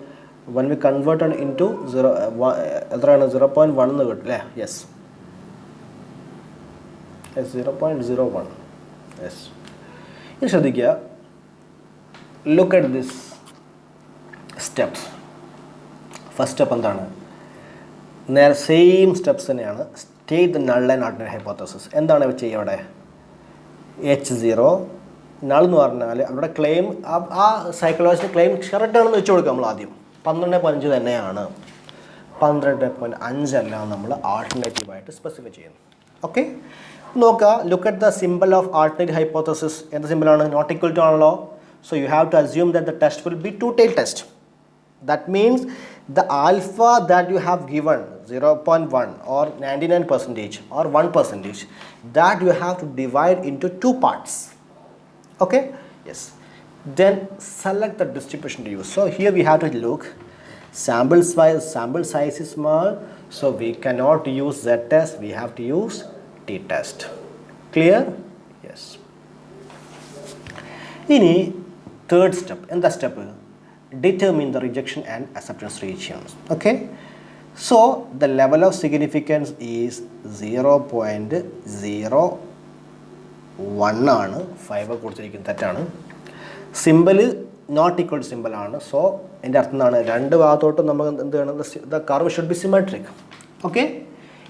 One we converted into 0 എത്രയാണ്? 0.1 എന്ന് കിട്ടും അല്ലേ? യെസ്, 0.01. യെസ്, ഇനി ശ്രദ്ധിക്കുക, look at this steps. First step എന്താണ്? നേരെ സെയിം സ്റ്റെപ്സ് തന്നെയാണ്. State the null and alternate hypothesis. എന്താണ് ചെയ്യുക അവിടെ? H0 നൾ എന്ന് പറഞ്ഞാൽ അവിടെ ക്ലെയിം, ആ സൈക്കോളജിസ്റ്റ് ക്ലെയിം കറക്റ്റാണെന്ന് വെച്ച് കൊടുക്കുക. നമ്മൾ ആദ്യം 12.5 തന്നെയാണ്, 12.5 അല്ല നമ്മൾ ആൾട്ടർനേറ്റീവായിട്ട് സ്പെസിഫൈ ചെയ്യുന്നു. ഓക്കെ, നോക്കുക, look at the simple of alternative hypothesis. എന്ത് സിമ്പിളാണ്? നോട്ട് ഈക്വൽ ടു ആണല്ലോ. So you have to assume that the test will be two tail test. That means the alpha that you have given 0.1 or 99% or 1%, that you have to divide into two parts. Okay, yes, then select the distribution to use. So here we have to look, sample size is small, so we cannot use Z test, we have to use T test. Clear? Yes. Ini third step. In the step, determine the rejection and acceptance regions. Okay, so the level of significance is 0.01 ആണ്. 5 കൊടുത്തിരിക്കുന്നത് തെറ്റാണ്. Simple not equal to simple ആണ്. സോ എൻ്റെ അർത്ഥം എന്താണ്? രണ്ട് ഭാഗത്തോട്ടും നമുക്ക് എന്ത് വേണം? The curve should be symmetric. Okay,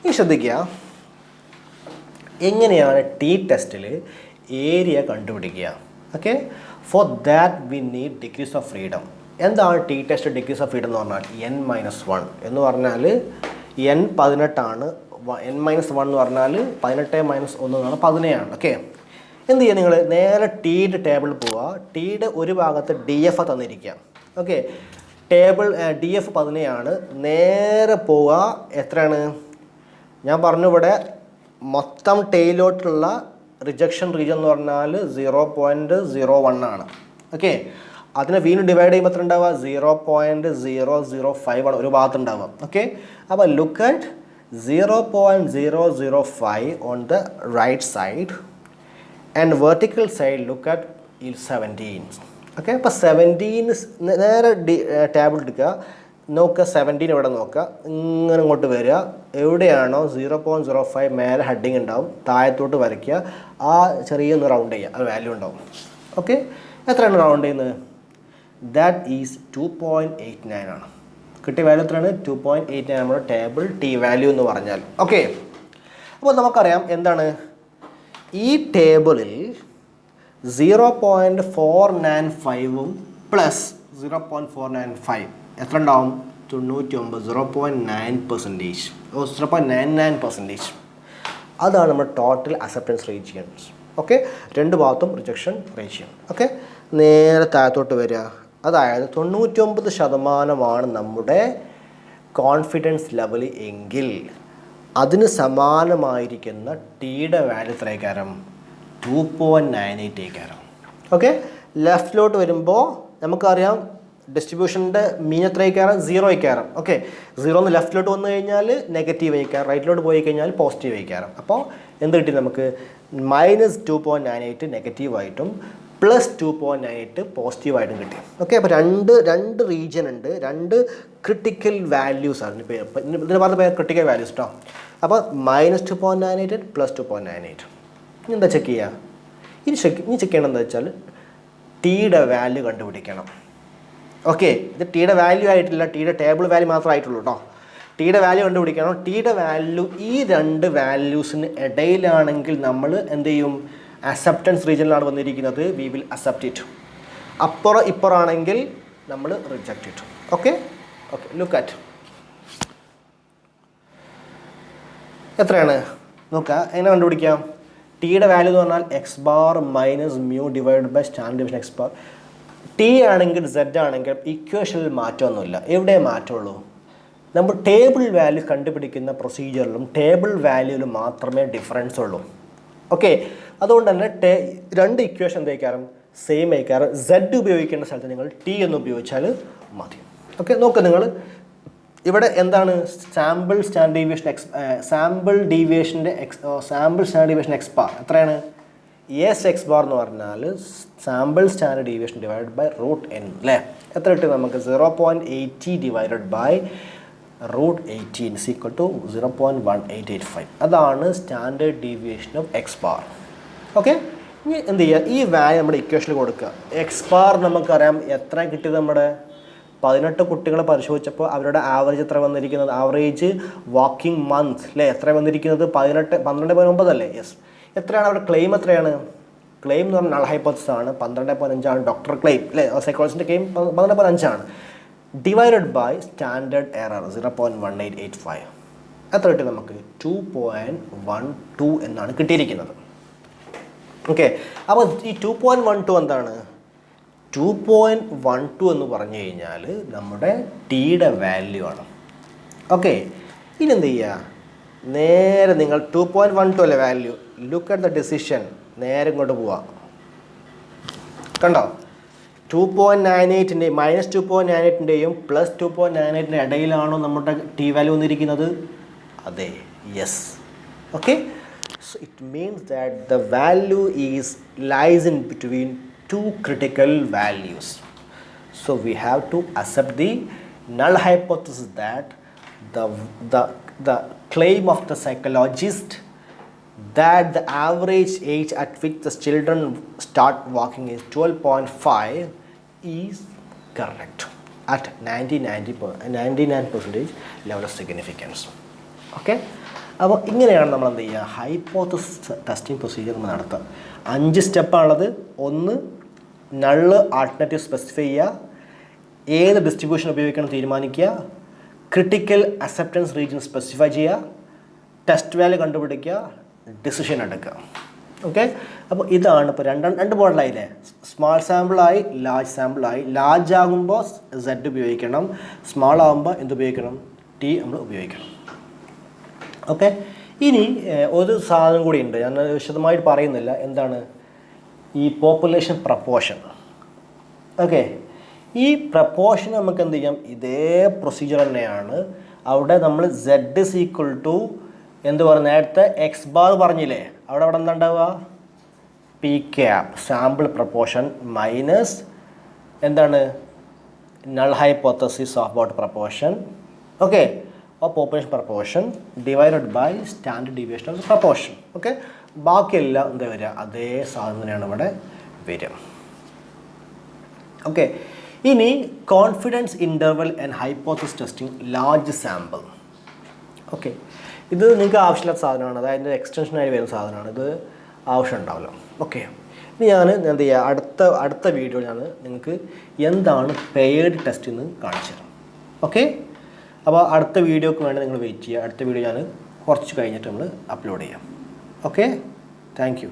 ഇനി ശ്രദ്ധിക്കുക, എങ്ങനെയാണ് ടി ടെസ്റ്റിൽ ഏരിയ കണ്ടുപിടിക്കുക? Okay, for that we need degrees of freedom. എന്താണ് T test degrees of freedom എന്ന് പറഞ്ഞാൽ? n-1 എന്ന് പറഞ്ഞാൽ n 18 ആണ്. n-1 എന്ന് പറഞ്ഞാൽ 18 - 1 എന്നാണ് 17. ഓക്കെ, എന്ത് ചെയ്യുക? നിങ്ങൾ നേരെ ടീയുടെ ടേബിളിൽ പോവുക. ടീയുടെ ഒരു ഭാഗത്ത് DF തന്നിരിക്കുക. ഓക്കെ, ടേബിൾ DF 17 ആണ്. നേരെ പോവുക. എത്രയാണ്? ഞാൻ പറഞ്ഞു ഇവിടെ മൊത്തം ടേയിലോട്ടുള്ള റിജക്ഷൻ റീജിയൻ എന്ന് പറഞ്ഞാൽ 0.01 ആണ്. ഓക്കെ, അതിനെ വീണ്ടും ഡിവൈഡ് ചെയ്യുമ്പോൾ എത്ര ഉണ്ടാവുക? 0.005 ആണ് ഒരു ഭാഗത്ത് ഉണ്ടാവുക. ഓക്കെ, അപ്പോൾ look at 0.005 on the right side and vertical side look at 17. Okay, അപ്പോൾ 17 നേരെ ടേബിൾ എടുക്കുക. നോക്കുക, 17 ഇവിടെ നോക്കുക, ഇങ്ങനെ ഇങ്ങോട്ട് വരിക. എവിടെയാണോ 0.05 മേലെ ഹെഡിങ് ഉണ്ടാവും, താഴത്തോട്ട് വരയ്ക്കുക. ആ ചെറിയൊന്ന് റൗണ്ട് ചെയ്യുക, അത് വാല്യൂ ഉണ്ടാവും. ഓക്കെ, എത്രയാണ് റൗണ്ട് ചെയ്യുന്നത്? ദാറ്റ് ഈസ് 2.89 ആണ്. കിട്ടിയ വാല്യൂ എത്രയാണ്? 2.89 നമ്മുടെ ടേബിൾ ടി വാല്യൂ എന്ന് പറഞ്ഞാൽ. ഓക്കെ, അപ്പോൾ നമുക്കറിയാം എന്താണ് ഈ ടേബിളിൽ 0.495 പ്ലസ് 0.495 എത്ര ഉണ്ടാവും? 99, 0.9%, 0.99%. അതാണ് നമ്മുടെ ടോട്ടൽ അക്സെപ്റ്റൻസ് റേജിയൻസ്. ഓക്കെ, രണ്ട് ഭാഗത്തും റിജക്ഷൻ റേജിയൻ. ഓക്കെ, നേരെ താഴത്തോട്ട് വരിക. അതായത് 99% നമ്മുടെ കോൺഫിഡൻസ് ലെവൽ എങ്കിൽ അതിന് സമാനമായിരിക്കുന്ന ടിയുടെ വാല്യൂ എത്രയേക്കാരം? 2.98 ഏക്കാരം. ഓക്കെ, ലെഫ്റ്റിലോട്ട് വരുമ്പോൾ നമുക്കറിയാം ഡിസ്ട്രിബ്യൂഷൻ്റെ മീൻ എത്രയേക്കാരം? 0 ഏക്കാരം. ഓക്കെ, 0 എന്ന് ലെഫ്റ്റിലോട്ട് വന്നു കഴിഞ്ഞാൽ നെഗറ്റീവ് ഏക്കാരം, റൈറ്റിലോട്ട് പോയി കഴിഞ്ഞാൽ പോസിറ്റീവ് ഏക്കാരം. അപ്പോൾ എന്ത് കിട്ടി നമുക്ക്? -2.98 നെഗറ്റീവായിട്ടും പ്ലസ് 2.98 പോസിറ്റീവായിട്ടും കിട്ടി. ഓക്കെ, അപ്പോൾ രണ്ട് റീജിയൻ ഉണ്ട്, രണ്ട് ക്രിട്ടിക്കൽ വാല്യൂസ് ആണ്. ഇതിന് പറഞ്ഞ പേര് ക്രിട്ടിക്കൽ വാല്യൂസ് കേട്ടോ. അപ്പോൾ -2.98 പ്ലസ് 2.98. ഇനി എന്താ ചെക്ക് ചെയ്യുക? ഇനി ചെക്ക് ചെയ്യണം എന്താ വെച്ചാൽ ടിയുടെ വാല്യൂ കണ്ടുപിടിക്കണം. ഓക്കെ, ഇത് ടിയുടെ വാല്യൂ ആയിട്ടില്ല, ടിയുടെ ടേബിൾ വാല്യൂ മാത്രമേ ആയിട്ടുള്ളൂ കേട്ടോ. ടിയുടെ വാല്യൂ കണ്ടുപിടിക്കണം. ടിയുടെ വാല്യൂ ഈ രണ്ട് വാല്യൂസിന് ഇടയിലാണെങ്കിൽ നമ്മൾ എന്ത് ചെയ്യും? അക്സെപ്റ്റൻസ് റീജിയനിലാണ് വന്നിരിക്കുന്നത്, വി വിൽ അക്സെപ്റ്റ് ഇറ്റ്. ഇപ്പുറമാണെങ്കിൽ നമ്മൾ reject it. Okay okay, look at എത്രയാണ് നോക്കുക. എങ്ങനെ കണ്ടുപിടിക്കാം? ടിയുടെ വാല്യൂ എന്ന് പറഞ്ഞാൽ X bar minus mu divide by standard deviation X bar. T ആണെങ്കിൽ സെഡ് ആണെങ്കിൽ ഇക്വേഷനിൽ മാറ്റമൊന്നുമില്ല. എവിടെ മാറ്റമുള്ളൂ? നമ്മൾ ടേബിൾ വാല്യൂ കണ്ടുപിടിക്കുന്ന പ്രൊസീജിയറിലും ടേബിൾ വാല്യൂവിലും മാത്രമേ ഡിഫറൻസ് ഉള്ളൂ. ഓക്കെ, അതുകൊണ്ട് തന്നെ രണ്ട് ഇക്വേഷൻ എന്തായിക്കാറും സെയിം ആയിക്കാറും. സെഡ് ഉപയോഗിക്കേണ്ട സ്ഥലത്ത് നിങ്ങൾ ടി എന്ന് ഉപയോഗിച്ചാൽ മതി. ഓക്കെ, നോക്കുക നിങ്ങൾ ഇവിടെ എന്താണ് sample standard deviation sample standard deviation X bar എത്രയാണ്? എസ് എക്സ് ബാർ എന്ന് പറഞ്ഞാൽ sample standard deviation divide by √n അല്ലേ? എത്ര കിട്ടും നമുക്ക്? 0.80 divided by √18 is equal to 0.1885. അതാണ് standard deviation of X bar. Okay, ഇനി എന്ത് ചെയ്യുക? ഈ വാല്യൂ നമ്മുടെ ഇക്വേഷനിൽ കൊടുക്കുക. എക്സ് ബാർ നമുക്കറിയാം എത്ര കിട്ടിയത്. നമ്മുടെ 18 കുട്ടികളെ പരിശോധിച്ചപ്പോൾ അവരുടെ ആവറേജ് എത്ര വന്നിരിക്കുന്നത്? ആവറേജ് വാക്കിംഗ് മന്ത് അല്ലേ? എത്ര വന്നിരിക്കുന്നത്? 12.9 അല്ലേ? യെസ്. എത്രയാണ് അവരുടെ ക്ലെയിം? എത്രയാണ് ക്ലെയിം എന്ന് പറഞ്ഞാൽ നൾ ഹൈപ്പോത്തസിസ് ആണ്. 12.5 ഡോക്ടർ ക്ലെയിം അല്ലേ? സൈക്കോളജിൻ്റെ claim 12.5 divided by standard error 0.1885. എത്ര കിട്ടി നമുക്ക്? 2.12 എന്നാണ് കിട്ടിയിരിക്കുന്നത്. ഓക്കെ, അപ്പോൾ ഈ 2.12 എന്താണ്? 2.12 എന്ന് പറഞ്ഞു കഴിഞ്ഞാൽ നമ്മുടെ ടിയുടെ വാല്യൂ ആണ്. ഓക്കെ, ഇനി എന്ത് ചെയ്യുക? നേരെ നിങ്ങൾ 2.12 അല്ലേ value? Look at the decision. നേരെ ഇങ്ങോട്ട് പോവാം. കണ്ടോ? 2.98ൻ്റെയും -2.98ൻ്റെയും പ്ലസ് 2.98ൻ്റെ ഇടയിലാണോ നമ്മുടെ ടി വാല്യൂ വന്നിരിക്കുന്നത്? അതെ, yes. Okay, so it means that the value lies in between two critical values. So we have to accept the null hypothesis that the claim of the psychologist that the average age at which the children start walking is 12.5 is correct at 99% level of significance. Okay, അപ്പോൾ ഇങ്ങനെയാണ് നമ്മൾ എന്ത് ചെയ്യുക? ഹൈപ്പോത്തസിസ് ടെസ്റ്റിംഗ് പ്രൊസീജിയർ നമ്മൾ നടത്തുക. 5 സ്റ്റെപ്പാണുള്ളത്. 1, നള്ള് ആൾട്ടർനേറ്റീവ് സ്പെസിഫൈ ചെയ്യുക, ഏത് ഡിസ്ട്രിബ്യൂഷൻ ഉപയോഗിക്കണം തീരുമാനിക്കുക, ക്രിട്ടിക്കൽ അക്സെപ്റ്റൻസ് റീജിയൻ സ്പെസിഫൈ ചെയ്യുക, ടെസ്റ്റ് വാല്യൂ കണ്ടുപിടിക്കുക, ഡിസിഷൻ എടുക്കുക. ഓക്കെ, അപ്പോൾ ഇതാണ് ഇപ്പോൾ രണ്ട് മോഡലായില്ലേ? സ്മാൾ സാമ്പിളായി, ലാർജ് സാമ്പിളായി. ലാർജ് ആകുമ്പോൾ സെഡ് ഉപയോഗിക്കണം, സ്മാൾ ആകുമ്പോൾ എന്തുപയോഗിക്കണം? ടി നമ്മൾ ഉപയോഗിക്കണം. ഓക്കെ, ഇനി ഒരു സാധനം കൂടി ഉണ്ട്, ഞാൻ വിശദമായിട്ട് പറയുന്നില്ല. എന്താണ് ഈ പോപ്പുലേഷൻ പ്രപ്പോർഷൻ? ഓക്കെ, ഈ പ്രപ്പോർഷൻ നമുക്ക് എന്ത് ചെയ്യാം? ഇതേ പ്രൊസീജിയർ തന്നെയാണ്. അവിടെ നമ്മൾ സെഡ് ഇസ് ഈക്വൽ ടു എന്ത് പറഞ്ഞു? നേരത്തെ എക്സ് ബാർ പറഞ്ഞില്ലേ? അവിടെ എന്താ ഉണ്ടാവുക? P cap sample proportion minus എന്താണ്? Null hypothesis of about proportion. Okay, or population proportion divided by standard deviation of the proportion. Okay, ബാക്കിയെല്ലാം എന്താ വരിക? അതേ സാധനം തന്നെയാണ് ഇവിടെ വരിക. ഓക്കെ, ഇനി confidence interval and hypothesis testing large sample. Okay, ഇത് നിങ്ങൾക്ക് ആവശ്യമില്ലാത്ത സാധനമാണ്. അതായത് എക്സ്റ്റൻഷനായി വരുന്ന സാധനമാണ്. ഇത് ആവശ്യം ഉണ്ടാവില്ല. ഓക്കെ, ഇനി ഞാൻ എന്ത് ചെയ്യുക? അടുത്ത വീഡിയോ ഞാൻ നിങ്ങൾക്ക് എന്താണ് പെയർഡ് ടെസ്റ്റ് എന്ന് കാണിച്ചു തരാം. ഓക്കെ, അപ്പോൾ അടുത്ത വീഡിയോക്ക് വേണ്ടി നിങ്ങൾ വെയിറ്റ് ചെയ്യുക. അടുത്ത വീഡിയോ ഞാൻ കുറച്ച് കഴിഞ്ഞിട്ട് നമ്മൾ അപ്ലോഡ് ചെയ്യാം. Okay, thank you.